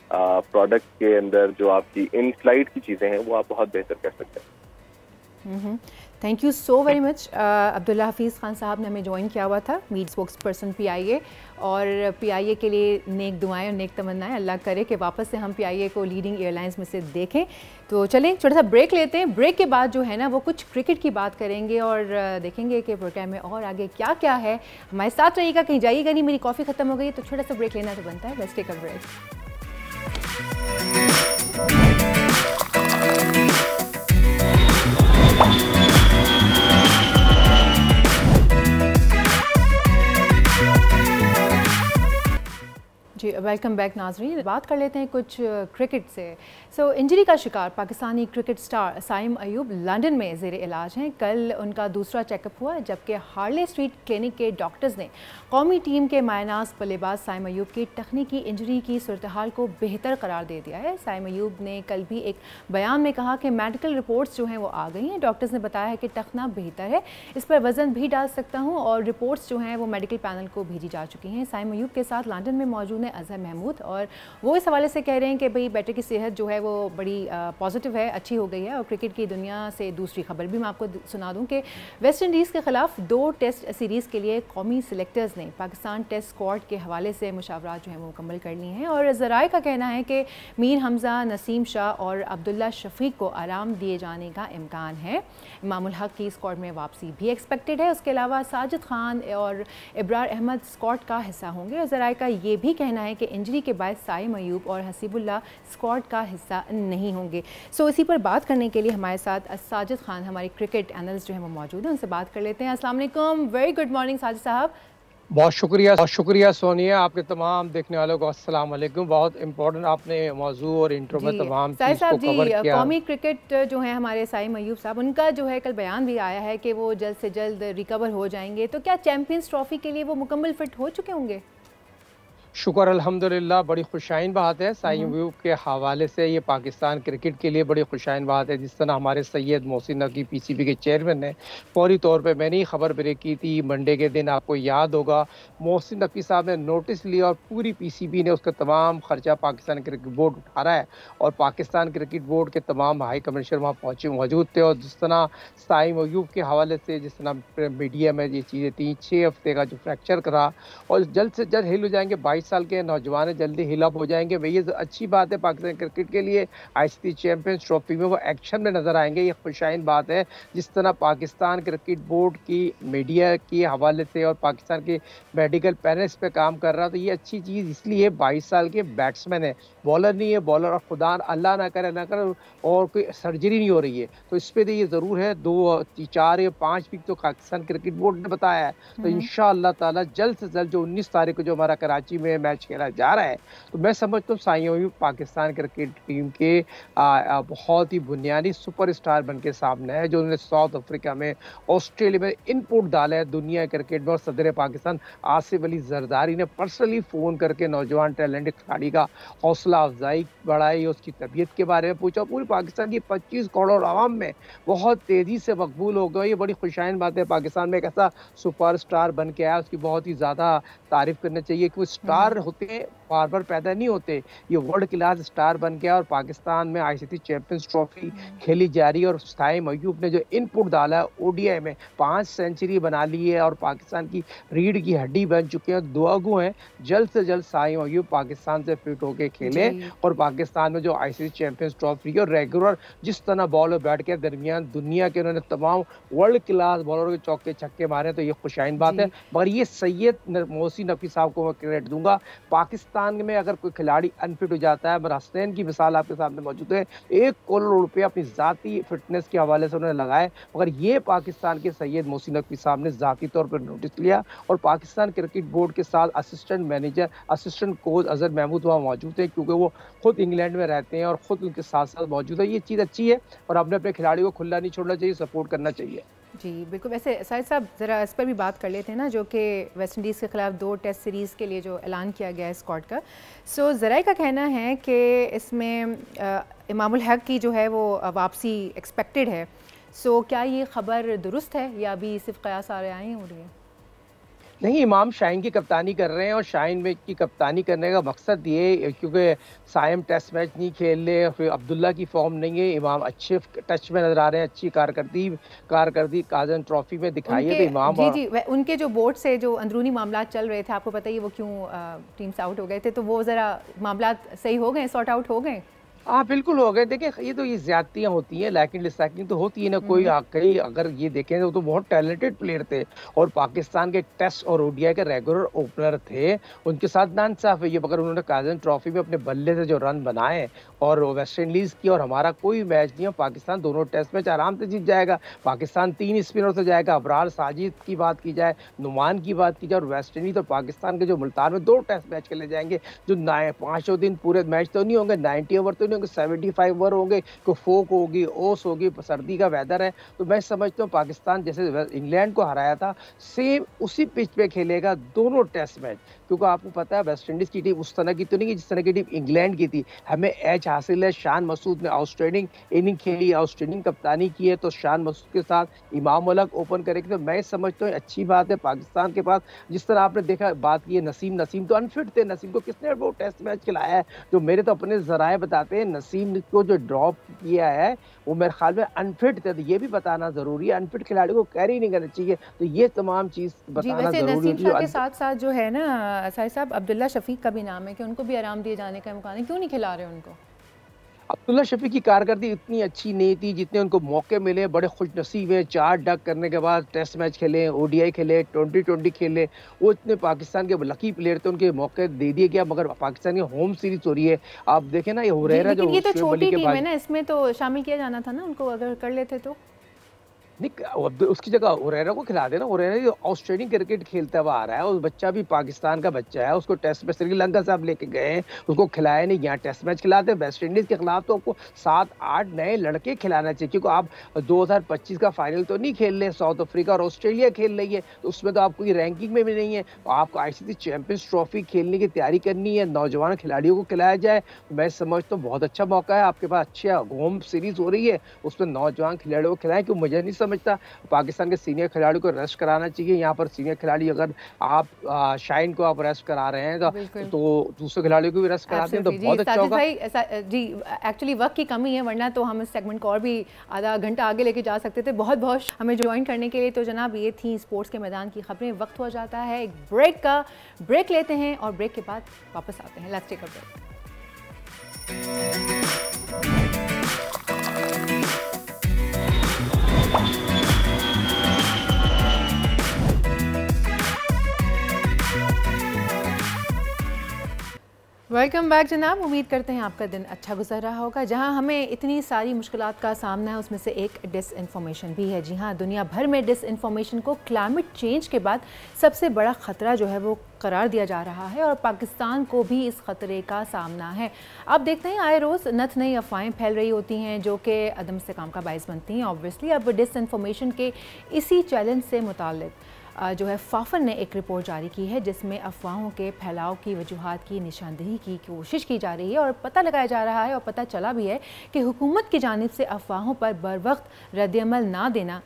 प्रोडक्ट के अंदर जो आपकी इन फ्लाइट की चीज़ें हैं वो आप बहुत बेहतर कर सकते हैं। Thank you so very much. Abdullah Hafeez Khan साहब ने हमें ज्वाइन किया हुआ था, मीट स्पोक्स पर्सन पीआईए, और पीआईए के लिए नेक दुआएं और नेक तमन्नाएं, अल्लाह करे कि वापस से हम पीआईए को लीडिंग एयरलाइंस में से देखें। तो चलें छोटा सा ब्रेक लेते हैं, ब्रेक के बाद जो है ना वो कुछ क्रिकेट की बात करेंगे और देखेंगे कि प्रोग्राम में और आगे क्या क्या है। हमारे साथ रहिएगा, कहीं जाइएगा नहीं। मेरी कॉफ़ी ख़त्म हो गई तो छोटा सा ब्रेक लेना तो बनता है। Let's take a break. जी वेलकम बैक नाजरीन। बात कर लेते हैं कुछ क्रिकेट से। इंजरी का शिकार Pakistani cricket star Saim Ayub London में ज़ेर इलाज हैं। कल उनका दूसरा चेकअप हुआ, जबकि हार्ले स्ट्रीट क्लिनिक के डॉक्टर्स ने कौमी टीम के मायनाज बल्लेबाज साइम अयूब की तकनीकी इंजरी की सूरत हाल को बेहतर करार दे दिया है। साइम अयूब ने कल भी एक बयान में कहा कि मेडिकल रिपोर्ट्स जो हैं वो आ गई हैं। डॉक्टर्स ने बताया है कि टखना बेहतर है, इस पर वज़न भी डाल सकता हूँ, और रिपोर्ट्स जो हैं वो मेडिकल पैनल को भेजी जा चुकी हैं। साइम अयूब के साथ लंदन में मौजूद है अजहर महमूद, और वो इस हवाले से कह रहे हैं कि भाई बेटे की सेहत जो है वो बड़ी पॉजिटिव है, अच्छी हो गई है। और क्रिकेट की दुनिया से दूसरी खबर भी मैं आपको सुना दूं कि वेस्ट इंडीज़ के खिलाफ 2 टेस्ट सीरीज़ के लिए कौमी सिलेक्टर्स ने पाकिस्तान टेस्ट स्क्वाड के हवाले से मुशावरात जो है वो मुकम्मल कर ली हैं। और ज़राए का कहना है कि मीर हमज़ा, नसीम शाह और अब्दुल्ला शफीक को आराम दिए जाने का इम्कान है। इमामुल हक की स्क्वाड में वापसी भी एक्सपेक्टेड है। उसके अलावा साजिद खान और इब्रार अहमद स्क्वाड का हिस्सा होंगे। और ज़राए का ये भी कहना है कि इंजरी के बाद साइम अयूब और हसीबुल्ला स्क्वाड का हिस्सा नहीं होंगे। इसी पर बात करने के लिए हमारे साथ साजिद खान, हमारे क्रिकेट एनालिस्ट जो है वो मौजूद हैं, उनसे बात कर लेते हैं। अस्सलाम वालेकुम, वेरी गुड मॉर्निंग साजिद साहब। बहुत शुक्रिया सोनिया, आपके तमाम देखने वालों को अस्सलाम वालेकुम। बहुत इंपॉर्टेंट आपने मौजू और इंट्रो में तमाम चीज़ को कवर किया। कौमी क्रिकेट जो है हमारे साइम अयूब साहब, उनका जो है कल बयान भी आया है कि वो जल्द से जल्द रिकवर हो जाएंगे। तो क्या चैंपियंस ट्रॉफी के लिए वो मुकम्मल फिट हो चुके होंगे? शुक्र अल्हम्दुलिल्लाह, बड़ी खुशाइन बात है। साइम अयूब के हवाले से ये पाकिस्तान क्रिकेट के लिए बड़ी खुशाइन बात है। जिस तरह हमारे सैयद मोहसिन नकवी पीसीबी के चेयरमैन ने फौरी तौर पे मैंने ही खबर ब्रेक की थी मंडे के दिन, आपको याद होगा मोहसिन नकवी साहब ने नोटिस लिया और पूरी पीसीबी ने उसका तमाम खर्चा पाकिस्तान क्रिकेट बोर्ड उठा रहा है, और पाकिस्तान क्रिकेट बोर्ड के तमाम हाई कमिश्नर वहाँ पहुँचे मौजूद थे। और जिस तरह साइम अयूब के हवाले से जिस तरह मीडिया में ये चीज़ें थी, 6 हफ्ते का जो फ्रैक्चर करा और जल्द से जल्द हिल हो जाएंगे, 22 साल के नौजवान जल्दी हिल अप हो जाएंगे। वही अच्छी बात है पाकिस्तान क्रिकेट के लिए। आईसीसी चैंपियंस ट्रॉफी में वो एक्शन में नजर आएंगे, ये खुशाइन बात है। जिस तरह पाकिस्तान क्रिकेट बोर्ड की मीडिया के हवाले से और पाकिस्तान के मेडिकल पैनल्स पे काम कर रहा, तो ये अच्छी चीज़ इसलिए 22 साल के बैट्समैन है, बॉलर नहीं है। बॉलर और खुदा अल्लाह ना करे और कोई सर्जरी नहीं हो रही है, तो इस पर तो ये ज़रूर है 2, 4 या 5 वीक तो पाकिस्तान क्रिकेट बोर्ड ने बताया है। तो इंशाअल्लाह ताला जल्द से जल्द जो 19 तारीख को जो हमारा कराची में मैच खेला जा रहा है, तो मैं समझता हूँ साइम अयूब पाकिस्तान क्रिकेट टीम के बहुत ही बुनियादी सुपरस्टार बन के सामने है, जो उन्होंने साउथ अफ्रीका में, ऑस्ट्रेलिया में इनपुट डाला है दुनिया क्रिकेट में। और सदर पाकिस्तान आसिफ अली जरदारी ने पर्सनली फ़ोन करके नौजवान टैलेंटेड खिलाड़ी का हौसला अफजाई बढ़ाई, उसकी तबीयत के बारे में पूछा। पूरी पाकिस्तान की 25 करोड़ आवाम में बहुत तेज़ी से मकबूल हो गया। ये बड़ी खुशाइन बात है। पाकिस्तान में एक ऐसा सुपर स्टार बन के आया, उसकी बहुत ही ज़्यादा तारीफ करना चाहिए कि वो स्टार होते हैं बार बार पैदा नहीं होते, ये वर्ल्ड क्लास स्टार बन गया और पाकिस्तान में आईसीसी चैंपियंस ट्रॉफी खेली जा रही है। और साइम अयूब ने जो इनपुट डाला है ओडीआई में 5 सेंचुरी बना ली है और पाकिस्तान की रीढ़ की हड्डी बन चुके हैं। दुआगो हैं जल्द से जल्द साइम अयूब पाकिस्तान से फिट होके खेले और पाकिस्तान में जो आईसीसी चैंपियंस ट्रॉफी और रेगुलर जिस तरह बॉलर बैठ के दरमियान दुनिया के उन्होंने तमाम वर्ल्ड क्लास बॉलरों के चौके छक्के मारे, तो ये खुशाइन बात है। मगर ये सैयद मोहसिन नकवी साहब को मैं क्रेडिट दूंगा। पाकिस्तान में अगर कोई खिलाड़ी अनफिट हो जाता है, मगर हसनैन की मिसाल आपके सामने मौजूद है, 1 करोड़ रुपए अपनी जाती फिटनेस के हवाले से उन्होंने लगाए, मगर ये पाकिस्तान के सैयद मोहसिन नकवी साहब ने जाती तौर पर नोटिस लिया और पाकिस्तान क्रिकेट बोर्ड के साथ assistant manager assistant coach Azhar Mahmood वहाँ मौजूद है, क्योंकि वो खुद इंग्लैंड में रहते हैं और खुद उनके साथ साथ मौजूद है। ये चीज़ अच्छी है और अपने अपने खिलाड़ियों को खुला नहीं छोड़ना चाहिए, सपोर्ट करना चाहिए। जी बिल्कुल। वैसे साहिद साहब ज़रा इस पर भी बात कर लेते हैं ना, जो कि वेस्ट इंडीज़ के ख़िलाफ़ 2 टेस्ट सीरीज़ के लिए जो ऐलान किया गया है स्क्वाड का। सो ज़राए का कहना है कि इसमें इमामुल हक की जो है वो वापसी एक्सपेक्टेड है। सो क्या ये ख़बर दुरुस्त है या अभी सिर्फ कयास आ रहे हो रही है? नहीं, इमाम शाहीन की कप्तानी कर रहे हैं और शाहीन में की कप्तानी करने का मकसद ये, क्योंकि साइम टेस्ट मैच नहीं खेल रहे, फिर अब्दुल्ला की फॉर्म नहीं है, इमाम अच्छे टच में नजर आ रहे हैं, अच्छी कारकर्दगी काजन ट्रॉफी में दिखाई है। तो इमाम जी उनके जो बोर्ड से जो अंदरूनी मामला चल रहे थे, आपको पता ही वो क्यों टीम से आउट हो गए थे, तो वो ज़रा मामला सही हो गए, सॉर्ट आउट हो गए? हाँ बिल्कुल हो गए। देखिए ये ज्यादतियाँ होती हैं, लेकिन डिस्ट्रैक्टिंग तो होती है ना। कोई कहीं अगर ये देखें तो बहुत टैलेंटेड प्लेयर थे और पाकिस्तान के टेस्ट और ओडीआई के रेगुलर ओपनर थे, उनके साथ नाइंसाफ है ये। मगर उन्होंने काजन ट्रॉफी में अपने बल्ले से जो रन बनाए और वेस्ट इंडीज़ की और हमारा कोई मैच नहीं है, पाकिस्तान दोनों टेस्ट मैच आराम से जीत जाएगा। पाकिस्तान 3 स्पिनर से जाएगा, अबरार साजिद की बात की जाए, नुमान की बात की जाए, और वेस्ट इंडीज़ और पाकिस्तान के जो मुल्तान में 2 टेस्ट मैच खेले जाएंगे, जो 5 दिन पूरे मैच तो नहीं होंगे, 90 ओवर तो 75 ओवर होंगे, को फोक होगी, ओस होगी, सर्दी का वेदर है। तो मैं समझता हूँ पाकिस्तान जैसे इंग्लैंड को हराया था, सेम उसी पिच पे खेलेगा दोनों टेस्ट मैच, क्योंकि आपको पता है वेस्ट इंडीज की टीम उस तरह की तो नहीं है जिस तरह की टीम इंग्लैंड की थी। हमें एच हासिल है, शान मसूद ने आउटस्टैंडिंग इनिंग खेली, आउटस्टैंडिंग कप्तानी की है, तो शान मसूद के साथ इमाम उलग ओपन करेंगे। तो मैं समझता हूँ अच्छी बात है पाकिस्तान के पास। जिस तरह आपने देखा बात की है नसीम तो अनफिट थे, नसीम को किसने वो टेस्ट मैच खिलाया है? जो मेरे तो अपने जराए बताते हैं नसीम को जो ड्रॉप किया है वो मेरे ख्याल में अनफिट थे, तो ये भी बताना जरूरी है। अनफिट खिलाड़ी को कैरी नहीं करना चाहिए, तो ये तमाम चीज बताना जरूरी है। नसीम के साथ साथ जो है ना साहिद साहब, अब्दुल्ला शफीक का भी नाम है कि उनको भी आराम दिए जाने का इम्कान है, क्यों नहीं खिला रहे उनको? अब्दुल्ला शफीक की कारकर्दगी इतनी अच्छी नहीं थी, जितने उनको मौके मिले बड़े खुशनसीब है। 4 डक करने के बाद टेस्ट मैच खेले, ओडीआई खेले, 2020 खेले, वो इतने पाकिस्तान के लकी प्लेयर थे, उनके मौके दे दिए गया। मगर पाकिस्तान की होम सीरीज हो रही है, आप देखें ना ये हुरैरा जो ये तो छोटी टीम है ना, इसमें तो शामिल किया जाना था ना उनको, अगर कर लेते तो। नहीं, उसकी जगह हुरैरा को खिला देना। हुरैरा ऑस्ट्रेलियन क्रिकेट खेलता हुआ आ रहा है, उस बच्चा भी पाकिस्तान का बच्चा है, उसको टेस्ट में श्रीलंका से आप लेके गए, उसको खिलाया नहीं। यहाँ टेस्ट मैच खिलाते, वेस्ट इंडीज के खिलाफ तो आपको 7-8 नए लड़के खिलाना चाहिए, क्योंकि आप 2025 का फाइनल तो नहीं खेल रहे, साउथ अफ्रीका और ऑस्ट्रेलिया खेल रही है, तो उसमें तो आपको रैंकिंग में भी नहीं है। आपको आईसीसी चैंपियंस ट्रॉफी खेलने की तैयारी करनी है, नौजवान खिलाड़ियों को खिलाया जाए। मैं समझता हूँ बहुत अच्छा मौका है, आपके पास अच्छा होम सीरीज हो रही है, उसमें नौजवान खिलाड़ियों को खिलाएं। क्यों मुझे नहीं समझता पाकिस्तान के सीनियर खिलाड़ी को रेस्ट कराना चाहिए। यहाँ पर सीनियर खिलाड़ी अगर आप शाहीन को आप रेस्ट करा रहे हैं तो दूसरे खिलाड़ियों को भी रेस्ट कराते हैं तो बहुत अच्छा होगा। जी एक्चुअली वक्त की कमी है, वरना तो हम इस सेगमेंट को और भी आधा घंटा आगे लेके जा सकते थे। बहुत बहुत हमें ज्वाइन करने के लिए। तो जनाब ये थी स्पोर्ट्स के मैदान की खबरें। वक्त हो जाता है एक ब्रेक लेते हैं और ब्रेक के बाद वापस आते हैं। Let's take a break. Welcome back जनाब। उम्मीद करते हैं आपका दिन अच्छा गुजर रहा होगा। जहां हमें इतनी सारी मुश्किलात का सामना है, उसमें से एक डिसइंफॉर्मेशन भी है। जी हाँ, दुनिया भर में डिसइंफॉर्मेशन को क्लाइमेट चेंज के बाद सबसे बड़ा ख़तरा जो है वो करार दिया जा रहा है और पाकिस्तान को भी इस ख़तरे का सामना है। आप देखते हैं आए रोज़ नत नई अफवाहें फैल रही होती हैं जो कि अदम इस्तेकाम का बायस बनती हैं। ऑब्वियसली अब डिसइंफॉर्मेशन के इसी चैलेंज से मुताल्लिक़ जो है फाफर ने एक रिपोर्ट जारी की है, जिसमें अफवाहों के फैलाव की वजूहात की निशानदेही की कोशिश की जा रही है और पता लगाया जा रहा है और पता चला भी है कि हुकूमत की जानिब से अफवाहों पर बर वक्त रद्दअमल ना देना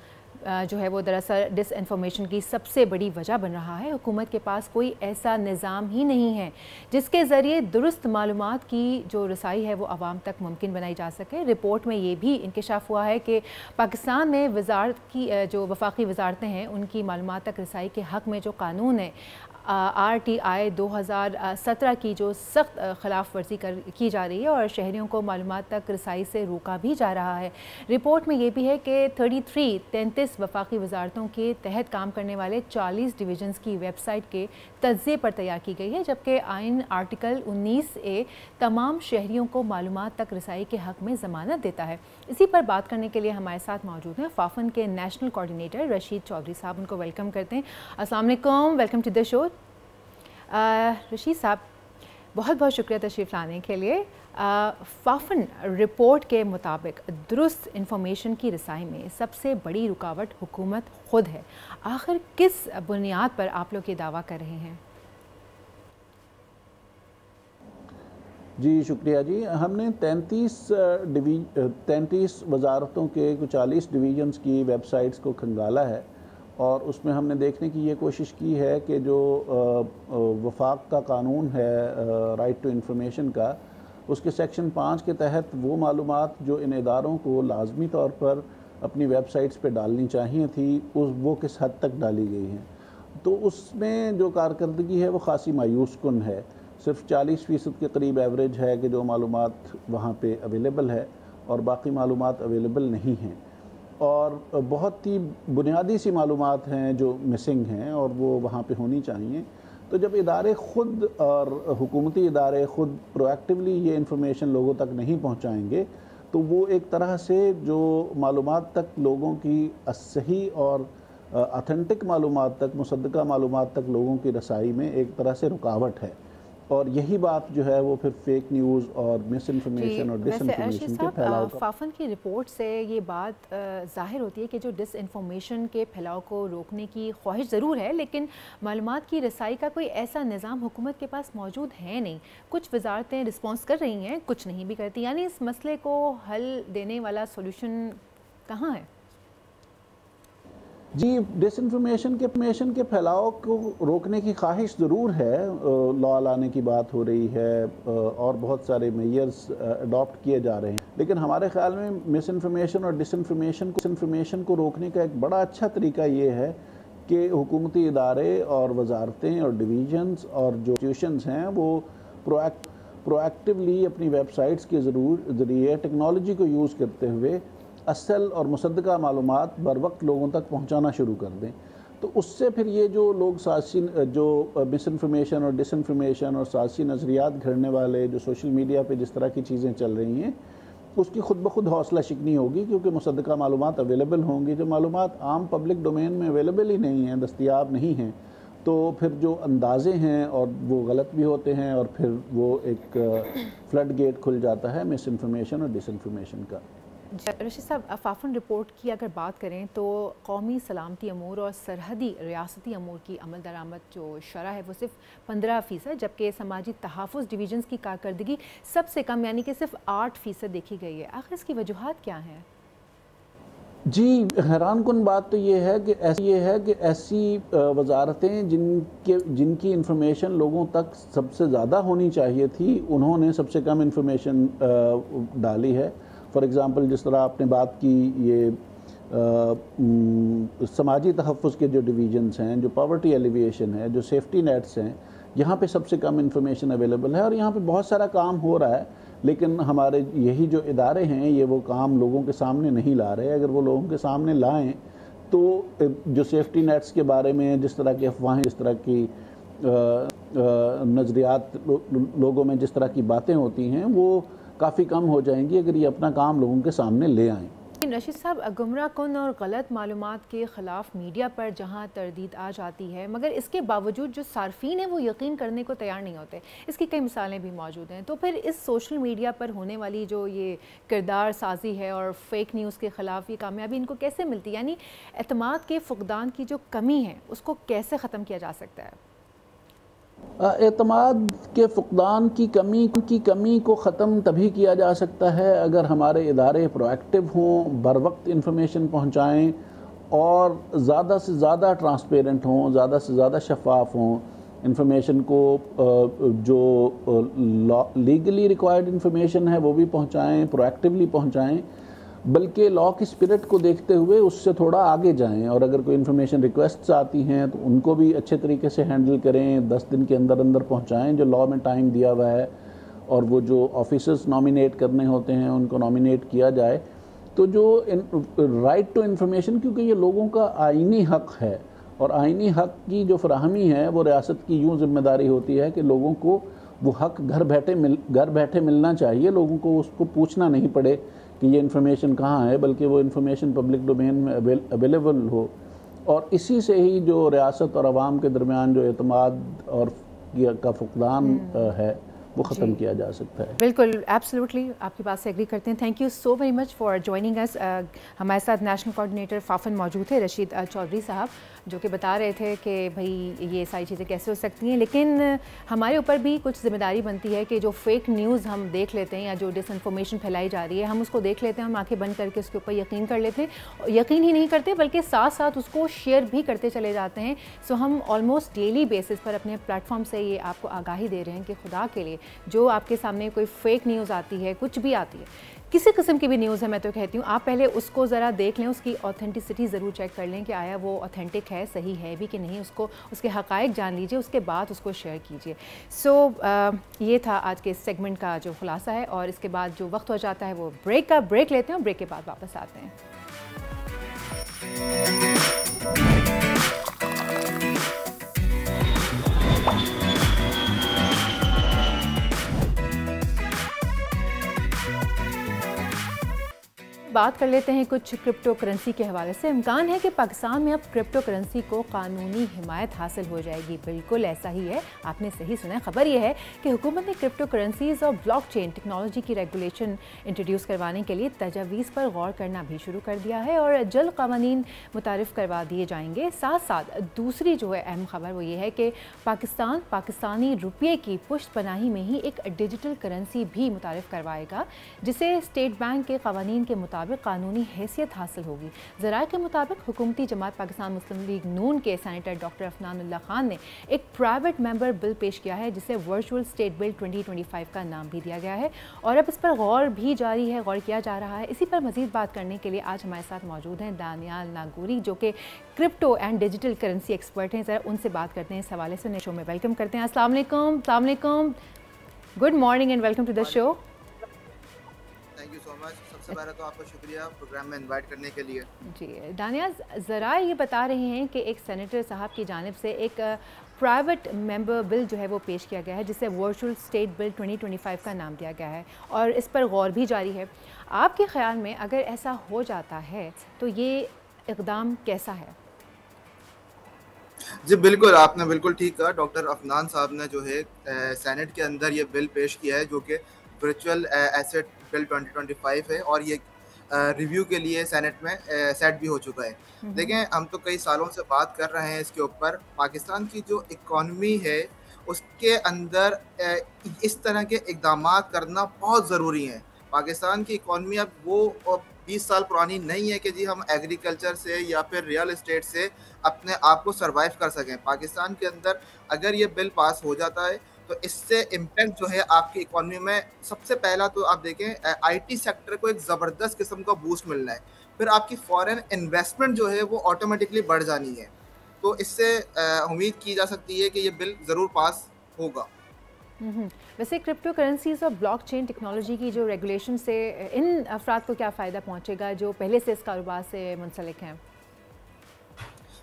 जो है वो दरअसल डिसइंफॉर्मेशन की सबसे बड़ी वजह बन रहा है। हुकूमत के पास कोई ऐसा निज़ाम ही नहीं है जिसके ज़रिए दुरुस्त मालूमात की जो रसाई है वो आवाम तक मुमकिन बनाई जा सके। रिपोर्ट में ये भी इंकशाफ हुआ है कि पाकिस्तान में वजारत की जो वफाकी वजारतें हैं उनकी मालूमात तक रसाई के हक़ में जो कानून है RTI 2017 की जो सख्त खिलाफ वर्जी की जा रही है और शहरियों को मालूमात तक रसाई से रोका भी जा रहा है। रिपोर्ट में ये भी है कि 33 वफाकी वजारतों के तहत काम करने वाले 40 डिवीजन्स की वेबसाइट के तज्ज़िये पर तैयार की गई है, जबकि आइन आर्टिकल 19A तमाम शहरियों को मालूमात तक रसाई के हक़ में ज़मानत देता है। इसी पर बात करने के लिए हमारे साथ मौजूद हैं फाफन के नेशनल कोऑर्डिनेटर रशीद चौधरी साहब। उनको वेलकम करते हैं। अस्सलाम वालेकुम, welcome to the show. Rashid sahab, बहुत बहुत शुक्रिया तशरीफ़ लाने के लिए। फाफन रिपोर्ट के मुताबिक दुरुस्त इंफॉर्मेशन की रसाई में सबसे बड़ी रुकावट हुकूमत खुद है। आखिर किस बुनियाद पर आप लोग ये दावा कर रहे हैं? जी शुक्रिया जी। हमने 33 वजारतों के 40 डिवीजन्स की वेबसाइट्स को खंगाला है और उसमें हमने देखने की ये कोशिश की है कि जो वफाक का कानून है राइट टू इंफॉर्मेशन का, उसके सेक्शन 5 के तहत वो मालूमात जो इन इदारों को लाजमी तौर पर अपनी वेबसाइट्स पे डालनी चाहिए थी वो किस हद तक डाली गई हैं। तो उसमें जो कारकर्दगी है वो ख़ासी मायूस कुन है। सिर्फ 40% के करीब एवरेज है कि जो मालूमात वहाँ पे अवेलेबल है और बाकी मालूमात अवेलेबल नहीं हैं, और बहुत ही बुनियादी सी मालूमात हैं जो मिसिंग हैं और वो वहाँ पे होनी चाहिए। तो जब इदारे ख़ुद और हुकूमती इदारे ख़ुद प्रोएक्टिवली ये इंफॉर्मेशन लोगों तक नहीं पहुँचाएंगे तो वो एक तरह से जो मालूमात तक लोगों की सही और ऑथेंटिक मालूमात तक, मुसद्दका मालूमात तक लोगों की रसाई में एक तरह से रुकावट है। और यही बात जो है वो फिर फेक न्यूज़ और मिस इन्फॉर्मेशन और डिसइन्फॉर्मेशन के फैलाव का। फाफन की रिपोर्ट से ये बात ज़ाहिर होती है कि जो डिसइन्फॉर्मेशन के फैलाव को रोकने की ख्वाहिश ज़रूर है, लेकिन मालूमात की रसाई का कोई ऐसा निज़ाम हुकूमत के पास मौजूद है नहीं। कुछ वजारतें रिस्पॉन्स कर रही हैं, कुछ नहीं भी करती। यानी इस मसले को हल देने वाला सोल्यूशन कहाँ है? जी, डिसइंफॉर्मेशन के फैलाव को रोकने की ख्वाहिश ज़रूर है। लॉ लाने की बात हो रही है और बहुत सारे मेयर्स अडॉप्ट किए जा रहे हैं, लेकिन हमारे ख्याल में मिस इन्फॉर्मेशन और डिसइंफॉर्मेशन को रोकने का एक बड़ा अच्छा तरीका ये है कि हुकूमती इदारे और वजारतें और डिवीजन्स और जो इंस्टीट्यूशंस हैं वो प्रोएक्टिवली अपनी वेबसाइट्स के ज़रिए टेक्नोलॉजी को यूज़ करते हुए असल और मुसद्दका मालूमात बर वक्त लोगों तक पहुंचाना शुरू कर दें। तो उससे फिर ये जो लोग साजिशी जो मिस इन्फॉर्मेशन और डिसइन्फॉर्मेशन और साजिशी नज़रियात घड़ने वाले जो सोशल मीडिया पे जिस तरह की चीज़ें चल रही हैं उसकी खुद ब खुद हौसला शिकनी होगी, क्योंकि मुसद्दका मालूमात अवेलेबल होंगी। जो मालूमात आम पब्लिक डोमेन में अवेलेबल ही नहीं हैं, दस्तयाब नहीं हैं, तो फिर जो अंदाज़े हैं और वो गलत भी होते हैं और फिर वो एक फ्लड गेट खुल जाता है मिस इन्फॉर्मेशन और डिसइन्फॉर्मेशन का। रशीद साहब, फाफन रिपोर्ट की अगर बात करें तो कौमी सलामती अमूर और सरहदी रियासती अमूर की अमल दरामद जो शरह है वो सिर्फ 15%, जबकि समाजी तहफ़्फ़ुज़ डिवीजन्स की कारकर्दगी सबसे कम यानी कि सिर्फ 8% देखी गई है। आखिर इसकी वजूहात क्या हैं? जी, हैरान कुन बात तो ये है कि ऐसी वजारतें जिनकी इंफॉर्मेशन लोगों तक सबसे ज़्यादा होनी चाहिए थी, उन्होंने सबसे कम इंफॉर्मेशन डाली है। फॉर एग्ज़ाम्पल, जिस तरह आपने बात की ये समाजी तहफ़्फ़ुज़ के जो डिवीजन्स हैं, जो पॉवर्टी एलिविएशन है, जो सेफ्टी नेट्स हैं, यहाँ पे सबसे कम इंफॉर्मेशन अवेलेबल है और यहाँ पे बहुत सारा काम हो रहा है, लेकिन हमारे यही जो इदारे हैं ये वो काम लोगों के सामने नहीं ला रहे। अगर वो लोगों के सामने लाएं तो जो सेफ्टी नेट्स के बारे में जिस तरह की अफवाहें, जिस तरह की नज़रियात लोगों में जिस तरह की बातें होती हैं वो काफ़ी कम हो जाएंगी अगर ये अपना काम लोगों के सामने ले आएँ। रशीद साहब, गुमराह कुन और गलत मालूमात के ख़िलाफ़ मीडिया पर जहां तरदीद आ जाती है, मगर इसके बावजूद जो सार्फिन हैं वो यकीन करने को तैयार नहीं होते। इसकी कई मिसालें भी मौजूद हैं। तो फिर इस सोशल मीडिया पर होने वाली जो ये किरदार साजी है और फेक न्यूज़ के ख़िलाफ़ ये कामयाबी इनको कैसे मिलती है? यानी एतमाद के फ़ुक़दान की जो कमी है उसको कैसे ख़त्म किया जा सकता है? एतमाद के फ़ुक़दान की कमी को ख़त्म तभी किया जा सकता है अगर हमारे इदारे प्रोएक्टिव हों, बर वक्त इंफॉर्मेशन पहुँचाएँ और ज़्यादा से ज़्यादा ट्रांसपेरेंट हों, ज़्यादा से ज़्यादा शफाफ हों, इंफॉर्मेशन को जो लीगली रिक्वायर्ड इंफॉर्मेशन है वो भी पहुंचाएं, प्रोएक्टिवली पहुंचाएं, बल्कि लॉ की स्पिरिट को देखते हुए उससे थोड़ा आगे जाएं। और अगर कोई इन्फॉर्मेशन रिक्वेस्ट्स आती हैं तो उनको भी अच्छे तरीके से हैंडल करें, 10 दिन के अंदर अंदर पहुंचाएं जो लॉ में टाइम दिया हुआ है, और वो जो ऑफिसर्स नॉमिनेट करने होते हैं उनको नॉमिनेट किया जाए। तो जो राइट टू इन्फॉर्मेशन, क्योंकि ये लोगों का आईनी हक है, और आईनी हक की जो फराहमी है वो रियासत की यूँ जिम्मेदारी होती है कि लोगों को वो हक घर बैठे मिलना चाहिए, लोगों को उसको पूछना नहीं पड़े कि ये इन्फॉर्मेशन कहाँ है, बल्कि वो इन्फॉर्मेशन पब्लिक डोमेन में अवेलेबल हो। और इसी से ही जो रियासत और आवाम के दरमियान जो एतमाद और का फुकदान है वो ख़त्म किया जा सकता है। बिल्कुल, एब्सोल्युटली आपकी बात से एग्री करते हैं। Thank you so very much for joining us. हमारे साथ नेशनल कोऑर्डिनेटर फाफन मौजूद थे, रशीद चौधरी साहब, जो कि बता रहे थे कि भाई ये सारी चीज़ें कैसे हो सकती हैं, लेकिन हमारे ऊपर भी कुछ जिम्मेदारी बनती है कि जो फेक न्यूज़ हम देख लेते हैं या जो डिसइंफॉर्मेशन फैलाई जा रही है हम उसको देख लेते हैं, हम आंखें बंद करके उसके ऊपर यकीन कर लेते हैं। यकीन ही नहीं करते बल्कि साथ साथ उसको शेयर भी करते चले जाते हैं। सो हम ऑलमोस्ट डेली बेसिस पर अपने प्लेटफॉर्म से ये आपको आगाही दे रहे हैं कि खुदा के लिए जो आपके सामने कोई फेक न्यूज़ आती है, कुछ भी आती है, किसी किस्म की भी न्यूज़ है, मैं तो कहती हूँ आप पहले उसको ज़रा देख लें, उसकी ऑथेंटिसिटी ज़रूर चेक कर लें कि आया वो ऑथेंटिक है, सही है भी कि नहीं, उसको उसके हक़ाइक़ जान लीजिए, उसके बाद उसको शेयर कीजिए। सो ये था आज के सेगमेंट का जो खुलासा है, और इसके बाद जो वक्त हो जाता है वो ब्रेक लेते हैं, और ब्रेक के बाद वापस आते हैं। बात कर लेते हैं कुछ क्रिप्टो करेंसी के हवाले से। इम्कान है कि पाकिस्तान में अब क्रिप्टो करेंसी को कानूनी हिमायत हासिल हो जाएगी। बिल्कुल ऐसा ही है, आपने सही सुना। खबर यह है कि हुकूमत ने क्रिप्टो करेंसीज और ब्लॉकचेन टेक्नोलॉजी की रेगुलेशन इंट्रोड्यूस करवाने के लिए तजावीज़ पर गौर करना भी शुरू कर दिया है, और जल्द कानून मुतारिफ करवा दिए जाएंगे। साथ साथ दूसरी जो है अहम खबर वो ये है कि पाकिस्तान पाकिस्तानी रुपये की पुश्त पनाही में ही एक डिजिटल करेंसी भी मुतारिफ करवाएगा, जिसे स्टेट बैंक के कानून के मुताबिक कानूनी हैसियत हासिल होगी। ज़राए के मुताबिक हुकूमती जमात पाकिस्तान मुस्लिम लीग नून के सेनेटर डॉक्टर अफनानुल्लाह खान ने एक प्राइवेट मेंबर बिल पेश किया है, जिसे वर्चुअल स्टेट बिल 2025 का नाम भी दिया गया है, और अब इस पर गौर भी जारी है, गौर किया जा रहा है। इसी पर मज़ीद बात करने के लिए आज हमारे साथ मौजूद हैं दानियाल नागौरी, जो कि crypto and digital currency expert हैं। ज़रा उनसे बात करते हैं इस हवाले से, शो में वेलकम करते हैं। अस्सलाम वालेकुम, good morning and welcome to the show. Thank you so much. सबसे पहले तो आपका शुक्रिया प्रोग्राम में इनवाइट करने के लिए। जी दानिया, ज़रा ये बता रहे हैं कि एक सेनेटर साहब की जानिब से एक प्राइवेट मेंबर बिल जो है वो पेश किया गया है, जिसे वर्चुअल स्टेट बिल 2025 का नाम दिया गया है, और इस पर गौर भी जारी है। आपके ख्याल में अगर ऐसा हो जाता है तो ये इक़दाम कैसा है? जी बिल्कुल, आपने बिल्कुल ठीक कहा। डॉक्टर अफनान साहब ने जो है सेनेट के अंदर ये बिल पेश किया है, जो कि वर्चुअल एसेट बिल 2025 है, और ये रिव्यू के लिए सेनेट में सेट भी हो चुका है। देखें, हम तो कई सालों से बात कर रहे हैं इसके ऊपर। पाकिस्तान की जो इकॉनमी है उसके अंदर इस तरह के इक़दाम करना बहुत ज़रूरी है। पाकिस्तान की इकॉनमी अब वो 20 साल पुरानी नहीं है कि जी हम एग्रीकल्चर से या फिर रियल एस्टेट से अपने आप को सर्वाइव कर सकें। पाकिस्तान के अंदर अगर ये बिल पास हो जाता है तो इससे इम्पैक्ट जो है आपकी इकॉनमी में, सबसे पहला तो आप देखें आईटी सेक्टर को एक ज़बरदस्त किस्म का बूस्ट मिलना है, फिर आपकी फॉरेन इन्वेस्टमेंट जो है वो ऑटोमेटिकली बढ़ जानी है। तो इससे उम्मीद की जा सकती है कि ये बिल ज़रूर पास होगा। वैसे क्रिप्टो करेंसीज और ब्लॉकचेन टेक्नोलॉजी की जो रेगुलेशन से इन अफराद को क्या फ़ायदा पहुंचेगा जो पहले से इस कारोबार से मुंसलिक हैं?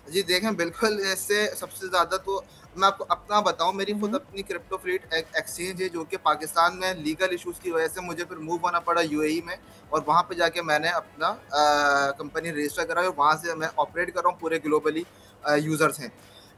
जी देखें, बिल्कुल इससे सबसे ज़्यादा तो मैं आपको अपना बताऊं, मेरी खुद अपनी क्रिप्टो फ्लीट एक्सचेंज है, जो कि पाकिस्तान में लीगल इश्यूज़ की वजह से मुझे फिर मूव होना पड़ा यूएई में, और वहाँ पे जाके मैंने अपना कंपनी रजिस्टर कराई, और वहाँ से मैं ऑपरेट कर रहा हूँ। पूरे ग्लोबली यूज़र्स हैं।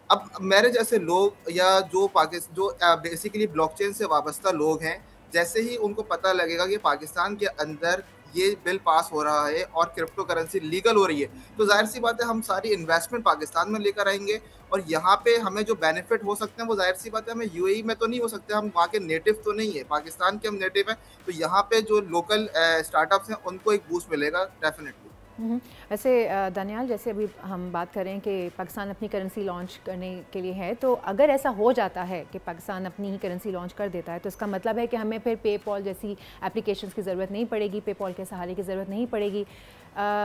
अब मेरे जैसे लोग या जो बेसिकली ब्लॉकचेन से वाबस्ता लोग हैं, जैसे ही उनको पता लगेगा कि पाकिस्तान के अंदर ये बिल पास हो रहा है और क्रिप्टो करेंसी लीगल हो रही है, तो जाहिर सी बात है हम सारी इन्वेस्टमेंट पाकिस्तान में लेकर आएंगे, और यहाँ पे हमें जो बेनिफिट हो सकते हैं वो जाहिर सी बात है हमें यूएई में तो नहीं हो सकते, हम वहाँ के नेटिव तो नहीं है, पाकिस्तान के हम नेटिव हैं, तो यहाँ पे जो लोकल स्टार्टअप्स हैं उनको एक बूस्ट मिलेगा डेफिनेटली। वैसे दानियाल, जैसे अभी हम बात कर रहे हैं कि पाकिस्तान अपनी करेंसी लॉन्च करने के लिए है, तो अगर ऐसा हो जाता है कि पाकिस्तान अपनी ही करेंसी लॉन्च कर देता है तो इसका मतलब है कि हमें फिर पेपॉल जैसी एप्लीकेशंस की ज़रूरत नहीं पड़ेगी, पेपॉल के सहारे की ज़रूरत नहीं पड़ेगी।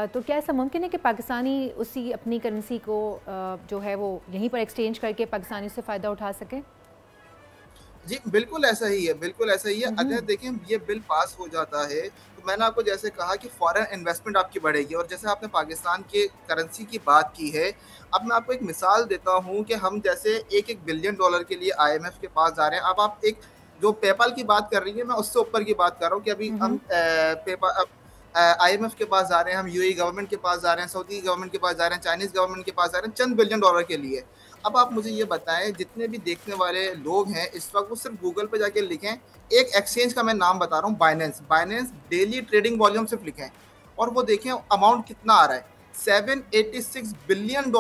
तो क्या ऐसा मुमकिन है कि पाकिस्तानी उसी अपनी करेंसी को जो है वो यहीं पर एक्सचेंज करके पाकिस्तानी से फ़ायदा उठा सके? जी बिल्कुल ऐसा ही है, बिल्कुल ऐसा ही है। अगर देखें ये बिल पास हो जाता है तो मैंने आपको जैसे कहा कि फॉरेन इन्वेस्टमेंट आपकी बढ़ेगी, और जैसे आपने पाकिस्तान के करेंसी की बात की है, अब मैं आपको एक मिसाल देता हूँ कि हम जैसे $1 बिलियन के लिए IMF के पास जा रहे हैं। अब आप एक जो पेपाल की बात कर रही है, मैं उससे ऊपर की बात कर रहा हूँ कि अभी हम पेपाल IMF के पास जा रहे हैं, हम UAE गवर्नमेंट के पास जा रहे हैं, सऊदी गवर्नमेंट के पास जा रहे हैं, चाइनीज गवर्नमेंट के पास जा रहे हैं चंद बिलियन डॉलर के लिए। अब आप मुझे ये बताएं, जितने भी देखने वाले लोग हैं इस वक्त, वो सिर्फ गूगल पे जाके लिखें, एक एक्सचेंज का मैं नाम बता रहा हूँ, बाइनेंस डेली ट्रेडिंग वॉल्यूम सिर्फ लिखें और वो देखें अमाउंट कितना आ रहा है। $786 बिलियन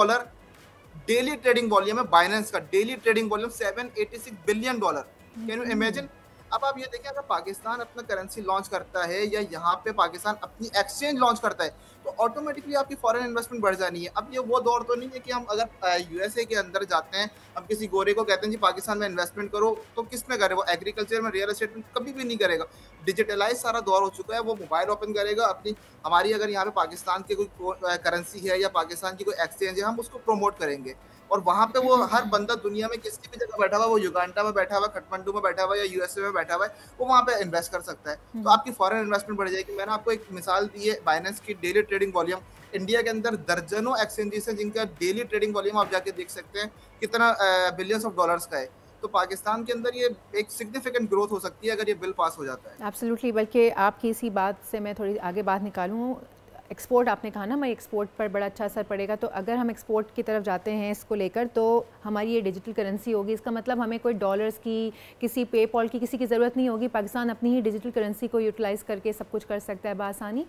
डेली ट्रेडिंग वॉल्यूम है बाइनेंस का, daily trading volume $786 billion. Can you imagine? अब आप ये देखें, अगर पाकिस्तान अपना करेंसी लॉन्च करता है या यहाँ पे पाकिस्तान अपनी एक्सचेंज लॉन्च करता है तो ऑटोमेटिकली आपकी फॉरेन इन्वेस्टमेंट बढ़ जानी है। अब ये वो दौर तो नहीं है कि हम अगर USA के अंदर जाते हैं, हम किसी गोरे को कहते हैं जी पाकिस्तान में इन्वेस्टमेंट करो, तो किस में करे? वो एग्रीकल्चर में, रियल एस्टेट में कभी भी नहीं करेगा। डिजिटलाइज सारा दौर हो चुका है, वो मोबाइल ओपन करेगा अपनी, हमारी अगर यहाँ पे पाकिस्तान की कोई करेंसी है या पाकिस्तान की कोई एक्सचेंज है, हम उसको प्रमोट करेंगे और वहाँ पे वो हर बंदा दुनिया में किसी भी जगह बैठा हुआ, वो युगांडा में बैठा हुआ, खटमंडू में बैठा हुआ या USA में बैठा हुआ है, वो वहाँ पे इन्वेस्ट कर सकता है। तो आपकी फॉरेन इन्वेस्टमेंट बढ़ जाएगी। मैंने आपको एक मिसाल दी है बाइनेंस की डेली ट्रेडिंग वॉल्यूम। इंडिया के अंदर दर्जनों एक्सचेंजेस हैं जिनका डेली ट्रेडिंग वॉल्यूम आप जाके देख सकते हैं कितना बिलियंस ऑफ डॉलर्स का है। तो पाकिस्तान के अंदर ये एक सिग्निफिकेंट ग्रोथ हो सकती है अगर ये बिल पास हो जाता है। एब्सोल्युटली, बल्कि आपकी इसी बात से मैं थोड़ी आगे बात निकालूँ। एक्सपोर्ट आपने कहा ना, मैं एक्सपोर्ट पर बड़ा अच्छा असर पड़ेगा, तो अगर हम एक्सपोर्ट की तरफ जाते हैं इसको लेकर, तो हमारी ये डिजिटल करेंसी होगी, इसका मतलब हमें कोई डॉलर्स की, किसी पेपॉल की, किसी की ज़रूरत नहीं होगी। पाकिस्तान अपनी ही डिजिटल करेंसी को यूटिलाइज़ करके सब कुछ कर सकता है बआसानी।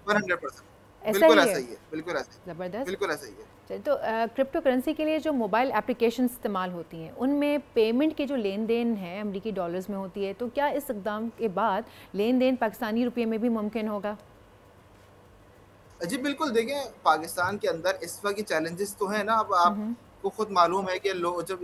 100% ऐसा बिल्कुल ही ऐसा है, ही है, बिल्कुल ऐसा ही, ज़बरदस्त। बिल्कुल ऐसा ही है। चलिए, तो क्रिप्टो करेंसी के लिए जो मोबाइल एप्लीकेशन इस्तेमाल होती हैं उनमें पेमेंट की जो लेन देन है अमरीकी डॉलर्स में होती है, तो क्या इस इक़दाम के बाद लेन देन पाकिस्तानी रुपये में भी मुमकिन होगा? जी बिल्कुल, देखें पाकिस्तान के अंदर इस वक्त के चैलेंजेस तो हैं ना। अब आपको खुद मालूम है कि लोग जब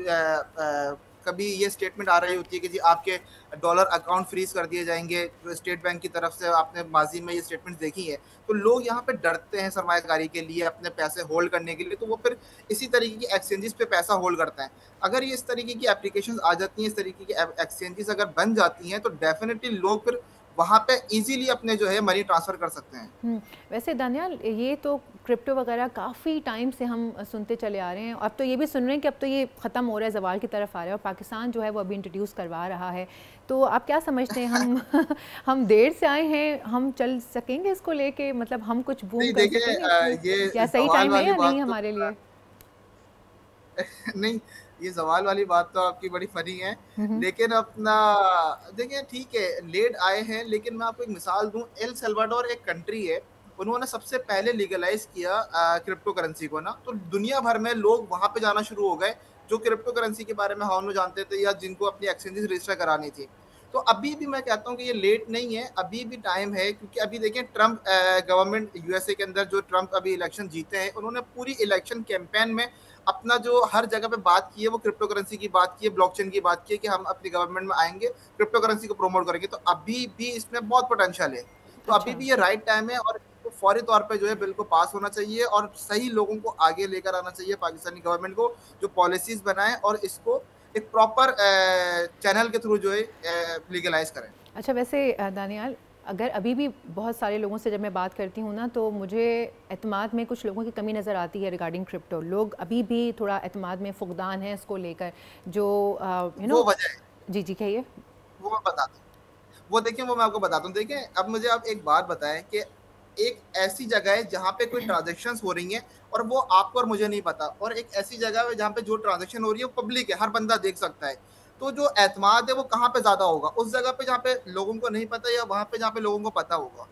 कभी ये स्टेटमेंट आ रही होती है कि जी आपके डॉलर अकाउंट फ्रीज कर दिए जाएंगे, तो स्टेट बैंक की तरफ से आपने माजी में ये स्टेटमेंट देखी है, तो लोग यहाँ पे डरते हैं सरमायाकारी के लिए, अपने पैसे होल्ड करने के लिए, तो वो फिर इसी तरीके की एक्सचेंजेस पे पैसा होल्ड करते हैं। अगर ये इस तरीके की एप्लीकेशंस आ जाती हैं, इस तरीके की एक्सचेंजेस अगर बन जाती हैं, तो डेफिनेटली लोग फिर वहाँ पे इजीली अपने जो है मनी ट्रांसफ़र कर सकते हैं। वैसे दानियाल, ये तो क्रिप्टो वगैरह काफ़ी टाइम से हम सुनते चले आ रहे हैं, अब तो ये भी सुन रहे हैं कि अब तो ये ख़त्म हो रहा है, ज़वाल की तरफ आ रहा है, और पाकिस्तान जो है वो अभी इंट्रोड्यूस करवा रहा है। तो आप क्या समझते हैं, हम हम देर से आए हैं, हम चल सकेंगे इसको लेके, मतलब हम कुछ बूम कर सकेंगे? ये क्या सही टाइम है या नहीं हमारे लिए? नहीं, ये सवाल वाली बात तो आपकी बड़ी फनी है, लेकिन अपना देखिए ठीक है, लेट आए हैं, लेकिन मैं आपको एक मिसाल दूं, एल सल्वाडोर एक कंट्री है, उन्होंने सबसे पहले लीगलाइज किया क्रिप्टो करेंसी को ना, तो दुनिया भर में लोग वहां पे जाना शुरू हो गए जो क्रिप्टो करेंसी के बारे में हाउन जानते थे या जिनको अपनी एक्सचेंजेस रजिस्टर करानी थी। तो अभी भी मैं कहता हूँ कि ये लेट नहीं है, अभी भी टाइम है, क्योंकि अभी देखें ट्रम्प गवर्नमेंट USA के अंदर जो ट्रम्प अभी इलेक्शन जीते हैं, उन्होंने पूरी इलेक्शन कैंपेन में अपना जो हर जगह पे बात की है वो क्रिप्टो करेंसी की बात की है, ब्लॉकचेन की बात की है कि हम अपनी गवर्नमेंट में आएंगे, क्रिप्टो करेंसी को प्रमोट करेंगे। तो अभी भी इसमें बहुत पोटेंशियल है, तो अभी भी ये राइट टाइम है और तो फौरी तौर पे जो है बिल को पास होना चाहिए और सही लोगों को आगे लेकर आना चाहिए पाकिस्तानी गवर्नमेंट को, जो पॉलिसीज बनाए और इसको एक प्रॉपर चैनल के थ्रू जो है लीगलाइज करें। अच्छा, वैसे दानियाल, अगर अभी भी बहुत सारे लोगों से जब मैं बात करती हूँ ना, तो मुझे एतमाद में कुछ लोगों की कमी नज़र आती है रिगार्डिंग क्रिप्टो। लोग अभी भी थोड़ा एतमाद में फुकदान है इसको लेकर, जो वो वजह है। जी जी कहिए। वो मैं बताता हूँ, वो देखिए, वो मैं आपको बताता हूँ। देखिए, अब मुझे आप एक बात बताएं कि एक ऐसी जगह है जहाँ पे कोई ट्रांजेक्शन्स हो रही हैं और वो आपको और मुझे नहीं पता, और एक ऐसी जगह है जहाँ पे जो ट्रांजेक्शन हो रही है वो पब्लिक है, हर बंदा देख सकता है। तो जो एतमाद है वो कहाँ पे ज्यादा होगा? उस जगह पे जहाँ पे लोगों को नहीं पता या वहां पे जहाँ पे लोगों को पता होगा?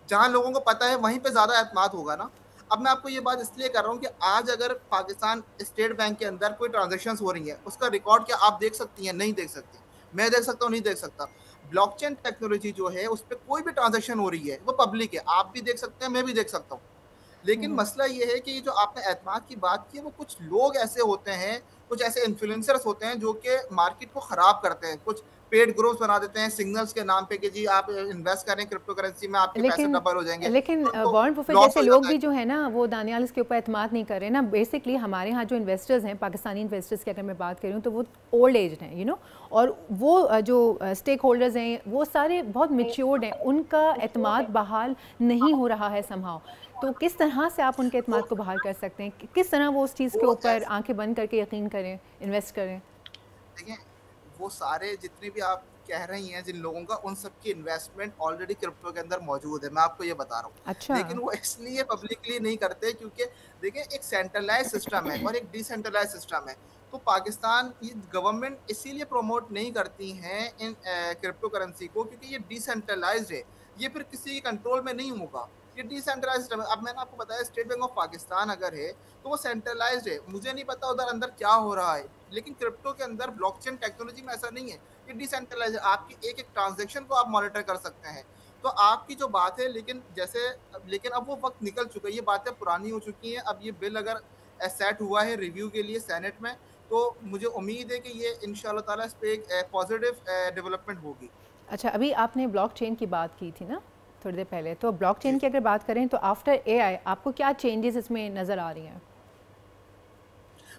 जहाँ लोगों को पता है वहीं पे ज्यादा एतमाद होगा ना। अब मैं आपको ये बात इसलिए कर रहा हूँ कि आज अगर पाकिस्तान स्टेट बैंक के अंदर कोई ट्रांजेक्शन्स हो रही है, उसका रिकॉर्ड क्या आप देख सकती हैं? नहीं देख सकती। मैं देख सकता हूँ, नहीं देख सकता। ब्लॉकचेन टेक्नोलॉजी जो है उस पर कोई भी ट्रांजेक्शन हो रही है वो पब्लिक है, आप भी देख सकते हैं, मैं भी देख सकता हूँ। लेकिन मसला ये है कि ये जो आपने एतमाद की बात की, वो कुछ लोग ऐसे होते हैं, कुछ ऐसे इन्फ्लुएंसर्स होते हैं जो कि मार्केट को ख़राब करते हैं, कुछ पेड ग्रुप्स बना देते हैं सिग्नल्स के नाम पे कि जी आप इन्वेस्ट करें क्रिप्टो करेंसी में, आपके पैसे डबल हो जाएंगे। लेकिन वॉरेन बफेट जैसे लोग भी जो है ना वो दानियाल इसके ऊपर एतमाद नहीं कर रहे ना। बेसिकली हमारे यहाँ जो इन्वेस्टर्स हैं, पाकिस्तानी इन्वेस्टर्स की अगर मैं बात करूँ तो वो ओल्ड एज हैं, यू नो, और वो जो स्टेक होल्डर्स हैं वो सारे बहुत मेच्योर्ड हैं, उनका एतमाद बहाल नहीं हो रहा है समहाउ। तो किस तरह से आप उनके एतमाद को बहाल कर सकते हैं, किस तरह वो उस चीज़ के ऊपर आंखें बंद करके यकीन करें, इन्वेस्ट करें? देखिए, वो सारे जितने भी आप कह रही हैं जिन लोगों का, उन सब की इन्वेस्टमेंट ऑलरेडी क्रिप्टो के अंदर मौजूद है, मैं आपको ये बता रहा हूँ। अच्छा। लेकिन वो इसलिए पब्लिकली नहीं करते क्योंकि देखिए एक सेंट्रलाइज सिस्टम है और एक डिसेंट्रलाइज सिस्टम है। तो पाकिस्तान की गवर्नमेंट इसीलिए प्रमोट नहीं करती हैं इन क्रिप्टो करेंसी को क्योंकि ये डिसेंट्रलाइज्ड है, ये फिर किसी के कंट्रोल में नहीं होगा, ये डिसेंट्रलाइज्ड है। अब मैंने आपको बताया स्टेट बैंक ऑफ पाकिस्तान अगर है तो वो सेंट्रलाइज्ड है, मुझे नहीं पता उधर अंदर क्या हो रहा है। लेकिन क्रिप्टो के अंदर ब्लॉकचेन टेक्नोलॉजी में ऐसा नहीं है, ये डिसेंट्रलाइज है, आपकी एक एक ट्रांजैक्शन को आप मॉनिटर कर सकते हैं। तो आपकी जो बात है, लेकिन अब वो वक्त निकल चुका है, ये बातें पुरानी हो चुकी हैं। अब ये बिल अगर सेट हुआ है रिव्यू के लिए सेनेट में, तो मुझे उम्मीद है कि ये इंशाल्लाह ताला इस पे एक पॉजिटिव डेवलपमेंट होगी। अच्छा, अभी आपने ब्लॉकचेन की बात की थी ना थोड़ी देर पहले, तो ब्लॉकचेन की अगर बात करें तो आफ्टर एआई आपको क्या चेंजेस इसमें नज़र आ रही हैं?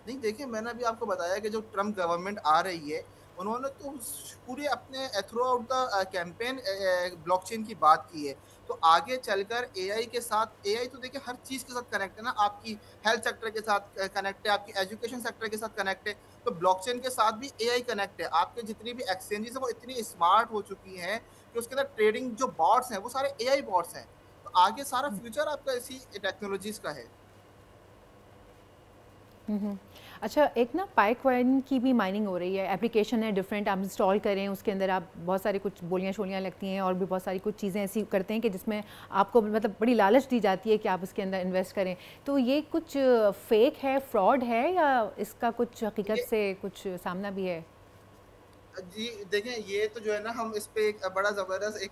नहीं, देखिए मैंने अभी आपको बताया कि जो ट्रम्प गवर्नमेंट आ रही है, उन्होंने तो पूरे अपने through out the campaign blockchain की बात की है। तो आगे चलकर एआई के साथ, एआई तो देखिए हर चीज़ के साथ कनेक्ट है ना, आपकी हेल्थ सेक्टर के साथ कनेक्ट है, आपकी एजुकेशन सेक्टर के साथ कनेक्ट है, तो ब्लॉकचेन के साथ भी एआई कनेक्ट है। आपके जितनी भी एक्सचेंजेस है वो इतनी स्मार्ट हो चुकी हैं कि उसके अंदर ट्रेडिंग जो बॉट्स हैं वो सारे एआई बॉट्स हैं। तो आगे सारा फ्यूचर आपका इसी टेक्नोलॉजीज का है। अच्छा, एक ना पाइकॉइन की भी माइनिंग हो रही है, एप्लीकेशन है डिफरेंट, आप इंस्टॉल करें, उसके अंदर आप बहुत सारी कुछ बोलियाँ शोलियाँ लगती हैं और भी बहुत सारी कुछ चीज़ें ऐसी करते हैं कि जिसमें आपको मतलब बड़ी लालच दी जाती है कि आप उसके अंदर इन्वेस्ट करें। तो ये कुछ फेक है, फ्रॉड है, या इसका कुछ हकीकत से कुछ सामना भी है? जी देखें, ये तो जो है ना, हम इस पे एक बड़ा ज़बरदस्त एक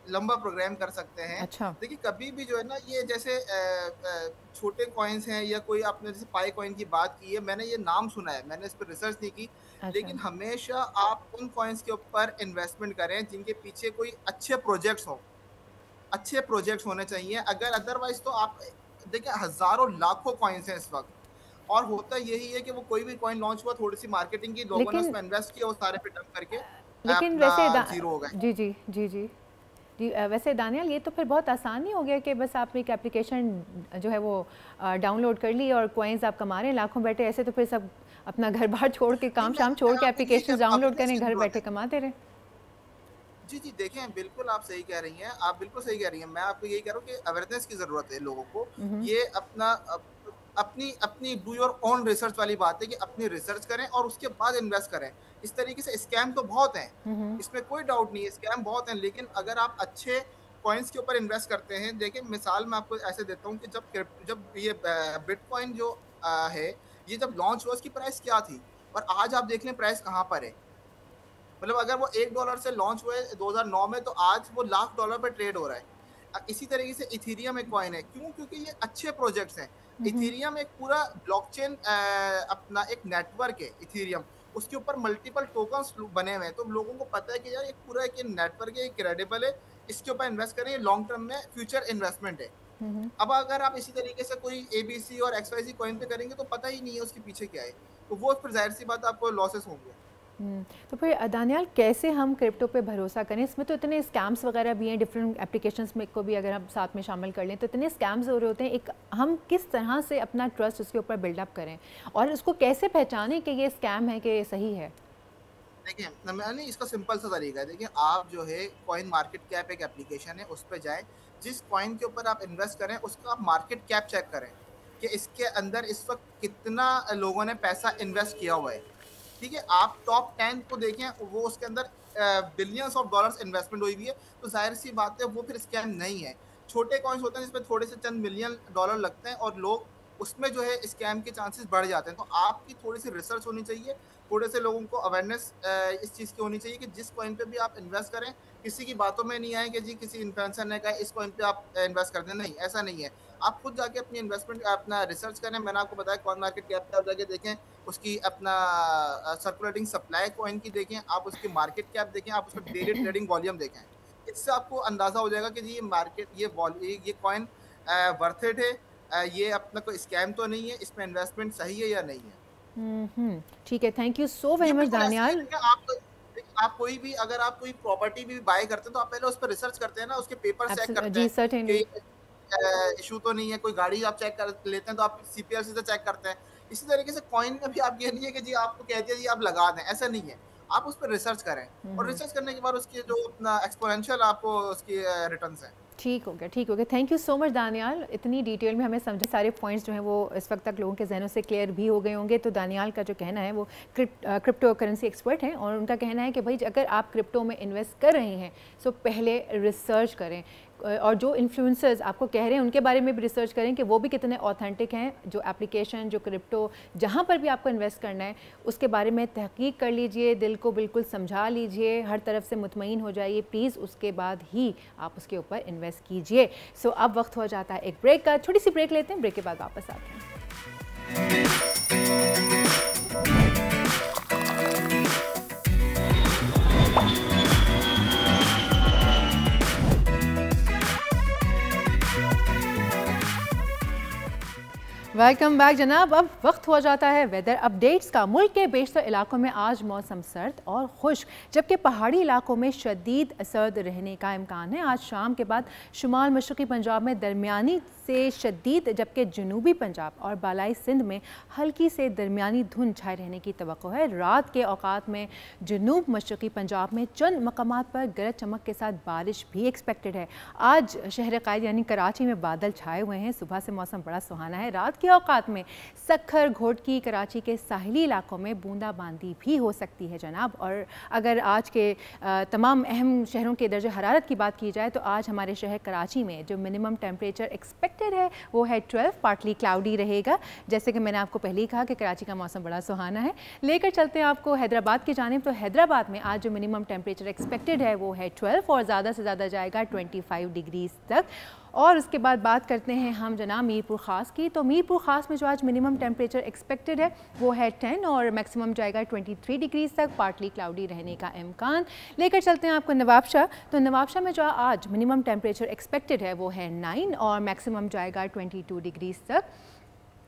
लंबा प्रोग्राम कर सकते हैं। अच्छा। देखिए कभी भी जो है ना, ये जैसे छोटे कॉइन्स हैं या कोई, आपने जैसे पाई कॉइन की बात की है, मैंने ये नाम सुना है, मैंने इस पर रिसर्च नहीं की। अच्छा। लेकिन हमेशा आप उन कॉइन्स के ऊपर इन्वेस्टमेंट करें जिनके पीछे कोई अच्छे प्रोजेक्ट्स हों, अच्छे प्रोजेक्ट्स होने चाहिए। अगर अदरवाइज तो आप देखिए हज़ारों लाखों कॉइन्स हैं इस वक्त, और होता यही है कि वो कोई भी कॉइन लॉन्च हुआ, थोड़ी सी मार्केटिंग की, लोगों ने उसमें इन्वेस्ट किया, वो सारे पे डंप करके लेकिन अपना वैसे जीरो हो गए। जी जी जी जी जी वैसे दानियाल, ये तो फिर बहुत आसान नहीं हो गया कि बस आप एक एप्लीकेशन जो है वो डाउनलोड कर ली और कॉइन्स आप कमा रहे हैं लाखों बैठे, ऐसे तो फिर सब अपना घर बार छोड़ के, काम शाम छोड़ के एप्लीकेशन डाउनलोड करें, घर बैठे कमाते रहें। जी जी, देखें बिल्कुल आप सही कह रही हैं, आप बिल्कुल सही कह रही हैं। मैं आपको यही कह रहा हूँ कि अवेयरनेस की ज़रूरत है लोगों को। ये अपनी अपनी डू योर ओन रिसर्च वाली बात है कि अपनी रिसर्च करें और उसके बाद इन्वेस्ट करें। इस तरीके से स्कैम तो बहुत हैं, इसमें कोई डाउट नहीं है, स्कैम बहुत हैं। लेकिन अगर आप अच्छे कॉइन्स के ऊपर इन्वेस्ट करते हैं, देखिए मिसाल मैं आपको ऐसे देता हूँ कि जब ये बिटकॉइन जो है, ये जब लॉन्च हुआ, उसकी प्राइस क्या थी, और आज आप देख लें प्राइस कहाँ पर है। मतलब अगर वो $1 से लॉन्च हुए 2009 में, तो आज वो लाख डॉलर पर ट्रेड हो रहा है। इसी तरीके से इथीरियम एक कॉइन है, क्यों? क्योंकि ये अच्छे प्रोजेक्ट्स हैं। इथीरियम एक पूरा ब्लॉकचेन अपना एक नेटवर्क है इथीरियम, उसके ऊपर मल्टीपल टोकन्स बने हुए हैं। तो लोगों को पता है कि यार एक पूरा एक नेटवर्क है, क्रेडिबल है, इसके ऊपर इन्वेस्ट करें, लॉन्ग टर्म में फ्यूचर इन्वेस्टमेंट है। अब अगर आप इसी तरीके से कोई ABC और XYZ कॉइन पे करेंगे तो पता ही नहीं है उसके पीछे क्या है, तो वो फिर जाहिर सी बात आपको लॉसेस होंगे। तो फिर दानियाल, कैसे हम क्रिप्टो पे भरोसा करें? इसमें तो इतने स्कैम्स वगैरह भी हैं, डिफरेंट एप्लीकेशंस में को भी अगर हम साथ में शामिल कर लें तो इतने स्कैम्स हो रहे होते हैं। एक हम किस तरह से अपना ट्रस्ट उसके ऊपर बिल्डअप करें और उसको कैसे पहचानें कि ये स्कैम है कि ये सही है? देखिए मैंने इसका सिंपल सा तरीका है। देखिए आप जो है कॉइन मार्केट कैप एक एप्लीकेशन है, उस पर जाएं, जिस कॉइन के ऊपर आप इन्वेस्ट करें उसका आप मार्केट कैप चेक करें कि इसके अंदर इस वक्त कितना लोगों ने पैसा इन्वेस्ट किया हुआ है। ठीक है, आप टॉप 10 को देखें, वो उसके अंदर बिलियंस ऑफ डॉलर्स इन्वेस्टमेंट हुई हुई है, तो जाहिर सी बात है वो फिर स्कैम नहीं है। छोटे कॉइन्स होते हैं जिसमें थोड़े से चंद $1 मिलियन लगते हैं और लोग उसमें जो है स्कैम के चांसेस बढ़ जाते हैं। तो आपकी थोड़ी सी रिसर्च होनी चाहिए, थोड़े से लोगों को अवेयरनेस इस चीज़ की होनी चाहिए कि जिस कॉइन पे भी आप इन्वेस्ट करें, किसी की बातों में नहीं आए कि जी किसी इन्फ्लुएंसर ने कहा इस कॉइन पे आप इन्वेस्ट कर दें, नहीं, ऐसा नहीं है। आप खुद जाके अपनी इन्वेस्टमेंट अपना रिसर्च करें। मैंने आपको बताया कॉइन मार्केट कैप पे आप जाके देखें, उसकी अपना सर्कुलेटिंग सप्लाई कॉइन की देखें, आप उसकी मार्केट कैप देखें, आप उसका डेली ट्रेडिंग वॉल्यूम देखें। इससे आपको अंदाजा हो जाएगा कि जी ये मार्केट ये कॉइन वर्थ इट है, ये अपना कोई स्कैम तो नहीं है, इसमें इन्वेस्टमेंट सही है या नहीं है। ठीक है, thank you so very much Daniyal. आप कोई भी अगर आप कोई प्रॉपर्टी भी बाय करते हैं तो आप पहले उस पर रिसर्च करते हैं ना, उसके पेपर चेक करते हैं कि इशू तो नहीं है। कोई गाड़ी आप चेक कर लेते हैं तो आप सीपीएलसी से चेक करते हैं। इसी तरीके से कॉइन में भी आप ये नहीं है कि जी आपको कह दिया जी आप लगा दें, ऐसा नहीं है। आप उस पर रिसर्च करें और रिसर्च करने के बाद उसकी जो अपना एक्सपोनेंशियल आपको उसकी रिटर्न्स हैं। ठीक हो गया, ठीक हो गया। Thank you so much Daniyal, इतनी डिटेल में हमें समझे, सारे पॉइंट्स जो हैं वो इस वक्त तक लोगों के जहनों से क्लियर भी हो गए होंगे। तो दानियाल का जो कहना है वो क्रिप्टो करेंसी एक्सपर्ट हैं और उनका कहना है कि भाई अगर आप क्रिप्टो में इन्वेस्ट कर रहे हैं तो पहले रिसर्च करें और जो इन्फ्लुएंसर्स आपको कह रहे हैं उनके बारे में भी रिसर्च करें कि वो भी कितने ऑथेंटिक हैं। जो एप्लीकेशन, जो क्रिप्टो, जहाँ पर भी आपको इन्वेस्ट करना है उसके बारे में तहकीक कर लीजिए, दिल को बिल्कुल समझा लीजिए, हर तरफ से मुतमईन हो जाइए प्लीज़, उसके बाद ही आप उसके ऊपर इन्वेस्ट कीजिए। सो अब वक्त हो जाता है एक ब्रेक का, छोटी सी ब्रेक लेते हैं, ब्रेक के बाद वापस आते हैं। वेलकम बैक जनाब। अब वक्त हो जाता है वेदर अपडेट्स का। मुल्क के बेशतर इलाकों में आज मौसम सर्द और खुश्क, जबकि पहाड़ी इलाकों में शदीद सर्द रहने का इम्कान है। आज शाम के बाद शुमाल मशरक़ी पंजाब में दरमियानी से शदीद, जबकि जनूबी पंजाब और बालाई सिंध में हल्की से दरमियानी धुंध छाए रहने की तवक्को है। रात के औकात में जनूब मशरक़ी पंजाब में चंद मकामात पर गरज चमक के साथ बारिश भी एक्सपेक्टेड है। आज शहर कायद यानी कराची में बादल छाए हुए हैं, सुबह से मौसम बड़ा सुहाना है। रात के औकात में सक्खर, घोटकी, कराची के साहिली इलाकों में बूंदाबांदी भी हो सकती है जनाब। और अगर आज के तमाम अहम शहरों के दर्जे हरारत की बात की जाए तो आज हमारे शहर कराची में जो मिनिमम टेम्परेचर एक्सपेक्टेड है वो है 12, पार्टली क्लाउडी रहेगा। जैसे कि मैंने आपको पहले ही कहा कि कराची का मौसम बड़ा सुहाना है। लेकर चलते हैं आपको हैदराबाद की जानिब। तो हैदराबाद में आज जो मिनिमम टेम्परेचर एक्सपेक्टेड है वो है 12 और ज़्यादा से ज़्यादा जाएगा 25 डिग्रीज तक। और उसके बाद बात करते हैं हम जनाब मीरपुर ख़ास की। तो मीरपुर ख़ास में जो आज मिनिमम टेम्परेचर एक्सपेक्टेड है वो है 10 और मैक्सिमम जाएगा 23 डिग्रीज तक, पार्टली क्लाउडी रहने का इम्कान। लेकर चलते हैं आपको नवाबशाह। तो नवाबशाह में जो आज मिनिमम टेम्परेचर एक्सपेक्टेड है वो है 9 और मैक्सिमम जाएगा 22 डिग्रीज तक।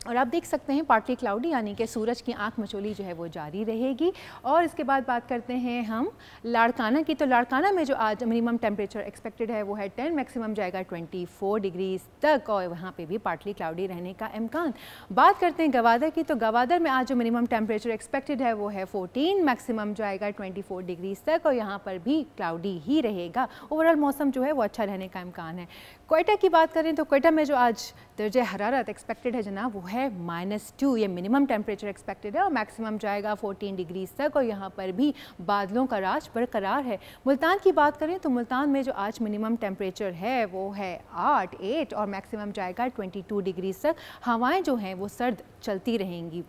और आप देख सकते हैं पार्टली क्लाउडी यानी कि सूरज की आंख मचोली जो है वो जारी रहेगी। और इसके बाद बात करते हैं हम लाड़काना की। तो लाड़काना में जो आज मिनिमम टेम्परेचर एक्सपेक्टेड है वो है 10, मैक्सिमम जाएगा 24 डिग्रीज तक और वहाँ पे भी पार्टली क्लाउडी रहने का इम्कान। बात करते हैं गवादर की। तो गवादर में आज जो मिनिमम टेम्परेचर एक्सपेक्टेड है वो है 14, मैक्सिमम जाएगा 24 डिग्रीज तक और यहाँ पर भी क्लाउडी ही रहेगा। ओवरऑल मौसम जो है वो अच्छा रहने का इम्कान है। क्वेटा की बात करें तो क्वेटा में जो आज दर्जे हरारत एक्सपेक्टेड है जनाब वो है -2, ये मिनिमम टेम्परेचर एक्सपेक्टेड है और मैक्सिमम जाएगा 14 डिग्रीज तक और यहाँ पर भी बादलों का राज बरकरार है। मुल्तान की बात करें तो मुल्तान में जो आज मिनिमम टेम्परेचर है वो है 8 और मैक्सिमम जाएगा 22 डिग्रीज तक। हवाएं जो हैं वो सर्द चलती रहेंगी।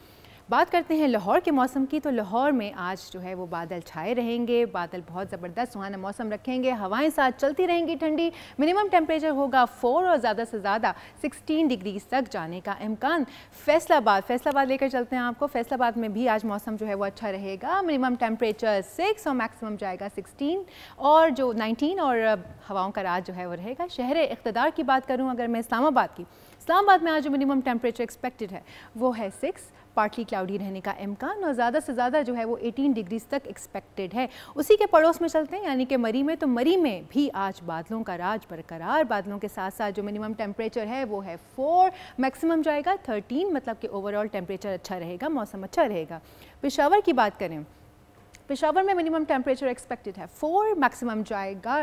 बात करते हैं लाहौर के मौसम की। तो लाहौर में आज जो है वो बादल छाए रहेंगे, बादल बहुत ज़बरदस्त सुहाना मौसम रखेंगे, हवाएं साथ चलती रहेंगी ठंडी। मिनिमम टेम्परेचर होगा 4 और ज़्यादा से ज़्यादा 16 डिग्रीज तक जाने का इम्कान। फैसलाबाद लेकर चलते हैं आपको। फैसलाबाद में भी आज मौसम जो है वो अच्छा रहेगा। मिनिमम टेम्परेचर 6 और मैक्सिमम जाएगा 16 और जो 19 और हवाओं का राज जो है वो रहेगा। शहर इक़्तिदार की बात करूँ अगर मैं इस्लामाबाद में आज जो मिनिमम टेम्परेचर एक्सपेक्टेड है वो है 6, पार्टली क्लाउडी रहने का इम्कान और ज़्यादा से ज़्यादा जो है वो 18 डिग्रीज तक एक्सपेक्टेड है। उसी के पड़ोस में चलते हैं यानी कि मरी में। तो मरी में भी आज बादलों का राज बरकरार, बादलों के साथ साथ जो मिनिमम टेम्परेचर है वो है 4, मैक्सिमम जाएगा 13, मतलब कि ओवरऑल टेम्परेचर अच्छा रहेगा, मौसम अच्छा रहेगा। पेशावर की बात करें, पेशावर में मिनिमम टेम्परेचर एक्सपेक्टेड है 4, मैक्सिमम जाएगा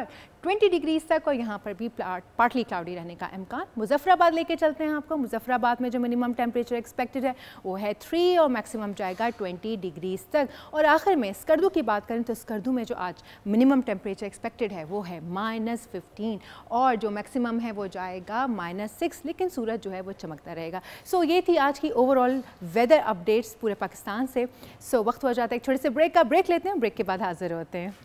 20 डिग्रीज तक, और यहाँ पर भी पार्टली क्लाउडी रहने का इम्कान। मुजफ्फराबाद लेके चलते हैं आपको। मुजफ्फराबाद में जो मिनिमम टेम्परेचर एक्सपेक्टेड है वो है 3 और मैक्सिमम जाएगा 20 डिग्रीज तक। और आखिर में स्कर्दू की बात करें तो स्कर्दू में जो आज मिनिमम टेम्परेचर एक्सपेक्टेड है वो है -15 और जो मैक्सिमम है वो जाएगा -6, लेकिन सूरज जो है वो चमकता रहेगा। सो ये थी आज की ओवरऑल वेदर अपडेट्स पूरे पाकिस्तान से। सो वक्त हो जाता है एक छोटे से ब्रेक का। ब्रेक लेते हैं, ब्रेक के बाद हाजिर होते हैं।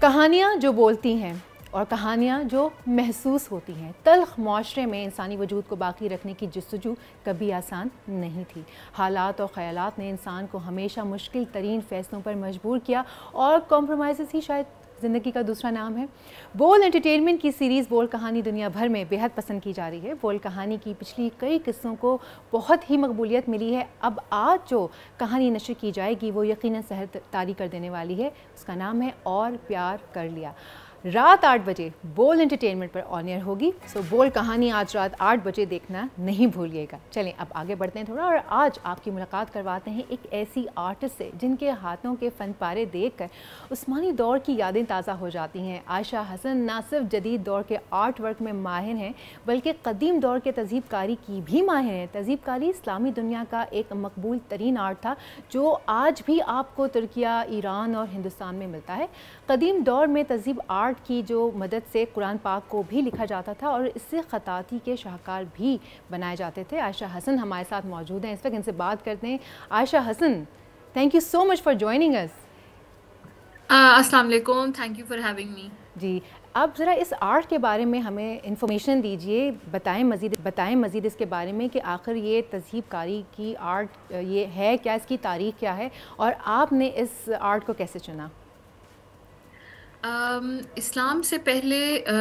कहानियाँ जो बोलती हैं और कहानियाँ जो महसूस होती हैं। तल्ख माशरे में इंसानी वजूद को बाकी रखने की जस्तजू कभी आसान नहीं थी। हालात और ख़यालात ने इंसान को हमेशा मुश्किल तरीन फ़ैसलों पर मजबूर किया और कॉम्प्रोमाइज़ ही शायद ज़िंदगी का दूसरा नाम है। बोल एंटरटेनमेंट की सीरीज़ बोल कहानी दुनिया भर में बेहद पसंद की जा रही है। बोल कहानी की पिछली कई किस्सों को बहुत ही मकबूलियत मिली है। अब आज जो कहानी नशर की जाएगी वो यकीनन सहर तारी कर देने वाली है। उसका नाम है और प्यार कर लिया। रात 8 बजे बोल एंटरटेनमेंट पर ऑन एयर होगी। सो बोल कहानी आज रात 8 बजे देखना नहीं भूलिएगा। चलें अब आगे बढ़ते हैं थोड़ा, और आज आपकी मुलाकात करवाते हैं एक ऐसी आर्टिस्ट से जिनके हाथों के फ़न पारे देखकर उस्मानी दौर की यादें ताज़ा हो जाती हैं। आयशा हसन ना सिर्फ जदीद दौर के आर्ट वर्क में माहिर हैं बल्कि कदीम दौर के तहज़ीबकारी की भी माहिर हैं। तहज़ीबकारी इस्लामी दुनिया का एक मकबूल तरीन आर्ट था जो आज भी आपको तुर्किया, ईरान और हिंदुस्तान में मिलता है। कदीम दौर में तहज़ीब आर्ट की जो मदद से कुरान पाक को भी लिखा जाता था और इससे ख़ताती के शाहकार भी बनाए जाते थे। आयशा हसन हमारे साथ मौजूद हैं इस वक्त, इनसे बात करते हैं। Ayesha Hasan, thank you so much for joining us. अस्सलाम वालेकुम, thank you for having me. जी, अब ज़रा इस आर्ट के बारे में हमें इंफॉर्मेशन दीजिए, बताएं मज़ीद इसके बारे में कि आखिर ये तहज़ीबकारी की आर्ट ये है क्या, इसकी तारीख़ क्या है और आपने इस आर्ट को कैसे चुना? इस्लाम से पहले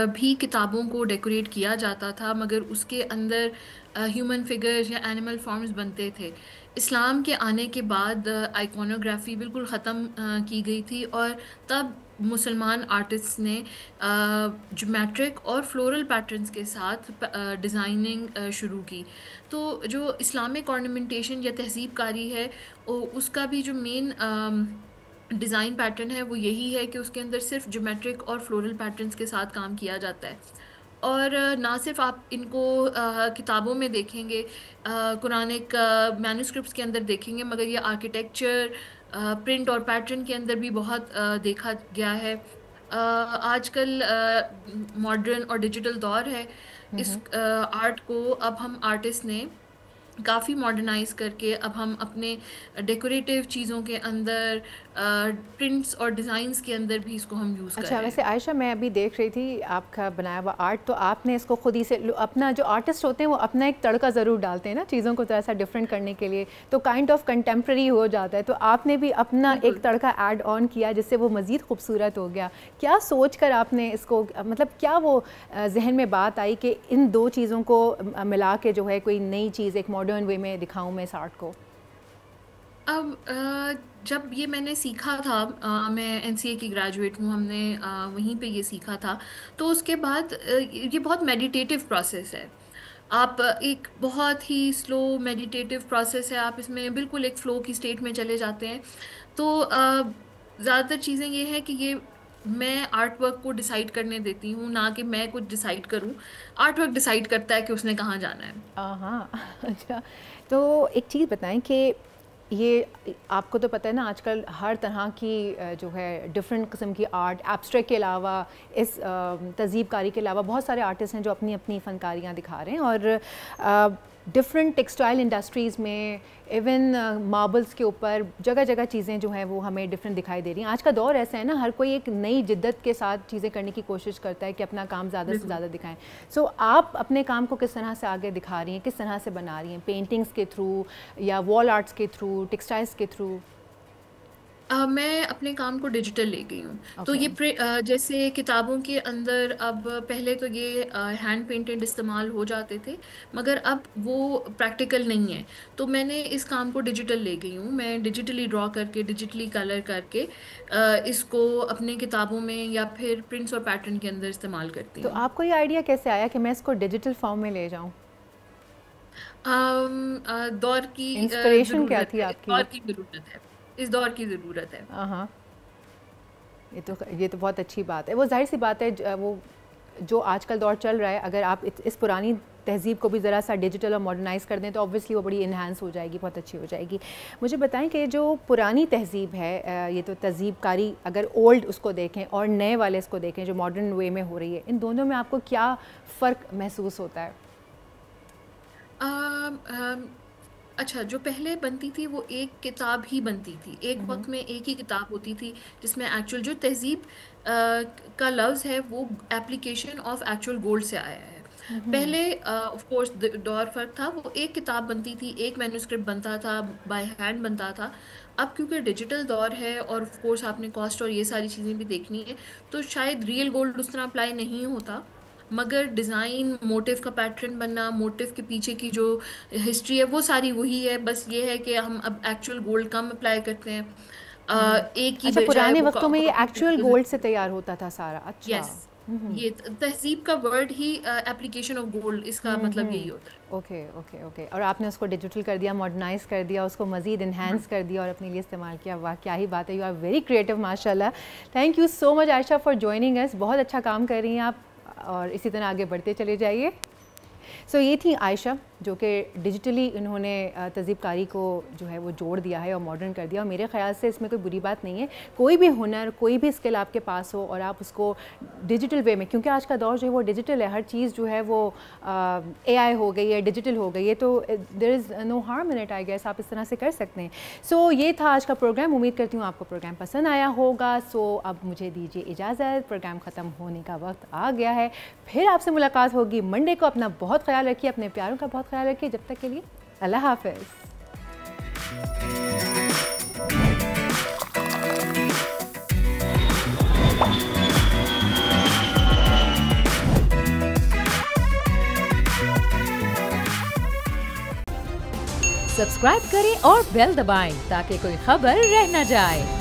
भी किताबों को डेकोरेट किया जाता था, मगर उसके अंदर ह्यूमन फिगर्स या एनिमल फॉर्म्स बनते थे। इस्लाम के आने के बाद आइकॉनोग्राफी बिल्कुल ख़त्म की गई थी और तब मुसलमान आर्टिस्ट ने ज्योमेट्रिक और फ्लोरल पैटर्न्स के साथ डिज़ाइनिंग शुरू की। तो जो इस्लामिक ऑर्नामेंटेशन या तहज़ीबकारी है उसका भी जो मेन डिज़ाइन पैटर्न है वो यही है कि उसके अंदर सिर्फ ज्योमेट्रिक और फ्लोरल पैटर्न्स के साथ काम किया जाता है। और ना सिर्फ आप इनको किताबों में देखेंगे, कुरानिक मैन्युस्क्रिप्ट्स के अंदर देखेंगे, मगर ये आर्किटेक्चर, प्रिंट और पैटर्न के अंदर भी बहुत देखा गया है। आजकल मॉडर्न और डिजिटल दौर है। इस आर्ट को अब हम आर्टिस्ट ने काफ़ी मॉडर्नाइज करके अब हम अपने डेकोरेटिव चीज़ों के अंदर, प्रिंट्स और डिज़ाइंस के अंदर भी इसको हम यूज़ कर रहे हैं। वैसे आयशा, मैं अभी देख रही थी आपका बनाया हुआ आर्ट, तो आपने इसको खुद ही से अपना, जो आर्टिस्ट होते हैं वो अपना एक तड़का ज़रूर डालते हैं ना चीज़ों को थोड़ा सा डिफरेंट करने के लिए, तो काइंड ऑफ कंटेम्प्रेरी हो जाता है। तो आपने भी अपना एक तड़का ऐड ऑन किया जिससे वो मज़ीद खूबसूरत हो गया। क्या सोच कर आपने इसको, मतलब क्या वो जहन में बात आई कि इन दो चीज़ों को मिला के जो है कोई नई चीज़ एक मॉडर्न वे में दिखाऊं मैं इस आर्ट को? अब जब ये मैंने सीखा था, मैं NCA की ग्रेजुएट हूँ, हमने वहीं पे ये सीखा था, तो उसके बाद ये बहुत मेडिटेटिव प्रोसेस है। आप एक बहुत ही स्लो मेडिटेटिव प्रोसेस है, आप इसमें बिल्कुल एक फ़्लो की स्टेट में चले जाते हैं। तो ज़्यादातर चीज़ें ये हैं कि ये मैं आर्ट वर्क को डिसाइड करने देती हूँ, ना कि मैं कुछ डिसाइड करूँ। आर्ट वर्क डिसाइड करता है कि उसने कहाँ जाना है। हाँ, अच्छा। तो एक चीज़ बताएं कि ये आपको तो पता है ना, आजकल हर तरह की जो है डिफरेंट किस्म की आर्ट, एब्स्ट्रैक्ट के अलावा, इस तहज़ीबकारी के अलावा बहुत सारे आर्टिस्ट हैं जो अपनी अपनी फ़नकारियाँ दिखा रहे हैं। और डिफरेंट टेक्सटाइल इंडस्ट्रीज़ में, इवन मार्बल्स के ऊपर जगह जगह चीज़ें जो हैं वो हमें डिफरेंट दिखाई दे रही हैं। आज का दौर ऐसा है ना, हर कोई एक नई जिद्दत के साथ चीज़ें करने की कोशिश करता है कि अपना काम ज़्यादा से ज़्यादा दिखाएं। सो आप अपने काम को किस तरह से आगे दिखा रही हैं, किस तरह से बना रही हैं? पेंटिंग्स के थ्रू या वॉल आर्ट्स के थ्रू, टेक्सटाइल्स के थ्रू? मैं अपने काम को डिजिटल ले गई हूँ। तो ये जैसे किताबों के अंदर अब पहले तो ये हैंड पेंटेड इस्तेमाल हो जाते थे, मगर अब वो प्रैक्टिकल नहीं है। तो मैंने इस काम को डिजिटल ले गई हूँ। मैं डिजिटली ड्रॉ करके, डिजिटली कलर करके इसको अपने किताबों में या फिर प्रिंट्स और पैटर्न के अंदर इस्तेमाल करती हूँ। तो आपको ये आइडिया कैसे आया कि मैं इसको डिजिटल फॉर्म में ले जाऊँ? दौर की इंस्पिरेशन क्या थी आपकी? दौर की ज़रूरत है, इस दौर की ज़रूरत है। हाँ, ये तो बहुत अच्छी बात है। वो जाहिर सी बात है, वो जो आजकल दौर चल रहा है, अगर आप इस पुरानी तहज़ीब को भी ज़रा सा डिजिटल और मॉडर्नाइज़ कर दें तो ऑब्वियसली वो बड़ी इन्हांस हो जाएगी, बहुत अच्छी हो जाएगी। मुझे बताएं कि जो पुरानी तहज़ीब है, ये तो तहज़ीबकारी अगर ओल्ड उसको देखें और नए वाले इसको देखें जो मॉडर्न वे में हो रही है, इन दोनों में आपको क्या फ़र्क महसूस होता है? अच्छा, जो पहले बनती थी वो एक किताब ही बनती थी, एक वक्त में एक ही किताब होती थी जिसमें एक्चुअल जो तहजीब का लफ्ज़ है वो एप्लीकेशन ऑफ एक्चुअल गोल्ड से आया है। पहले ऑफ कोर्स दौर फर्क था, वो एक किताब बनती थी, एक मैन्युस्क्रिप्ट बनता था, बाय हैंड बनता था। अब क्योंकि डिजिटल दौर है और ऑफ कोर्स आपने कॉस्ट और ये सारी चीज़ें भी देखनी है, तो शायद रियल गोल्ड उस तरह अप्लाई नहीं होता, मगर डिज़ाइन, मोटिव का पैटर्न बनना, मोटिव के पीछे की जो हिस्ट्री है वो सारी वही है। बस ये है कि हम अब एक्चुअल गोल्ड कम अप्लाई करते हैं। एक ही अच्छा, पुराने वक्तों में ये एक्चुअल गोल्ड से तैयार होता था सारा? अच्छा, यस, ये तहजीब का word he application of gold, इसका मतलब यही होता है। Okay okay okay. और आपने उसको डिजिटल कर दिया, मॉडर्नाइज कर दिया, उसको मज़ीद इन्हांस कर दिया और अपने लिए इस्तेमाल किया। वाह, क्या ही बात है, यू आर वेरी क्रिएटिव माशाल्लाह। Thank you so much Ayesha for joining us. बहुत अच्छा काम कर रही हैं आप और इसी तरह आगे बढ़ते चले जाइए। सो ये थी आयशा जो कि डिजिटली इन्होंने तहज़ीबकारी को जो है वो जोड़ दिया है और मॉडर्न कर दिया। और मेरे ख़्याल से इसमें कोई बुरी बात नहीं है। कोई भी हुनर, कोई भी स्किल आपके पास हो और आप उसको डिजिटल वे में, क्योंकि आज का दौर जो है वो डिजिटल है, हर चीज़ जो है वो AI हो गई है, डिजिटल हो गई है, तो there is no harm in it, I guess. आप इस तरह से कर सकते हैं। सो ये था आज का प्रोग्राम। उम्मीद करती हूँ आपको प्रोग्राम पसंद आया होगा। सो अब मुझे दीजिए इजाज़त, प्रोग्राम ख़त्म होने का वक्त आ गया है। फिर आपसे मुलाकात होगी मंडे को। अपना बहुत ख्याल रखिए, अपने प्यारों का बहुत ख्याल रखिए। जब तक के लिए अल्लाह हाफ़िज़। सब्सक्राइब करें और बेल दबाएं ताकि कोई खबर रह न जाए।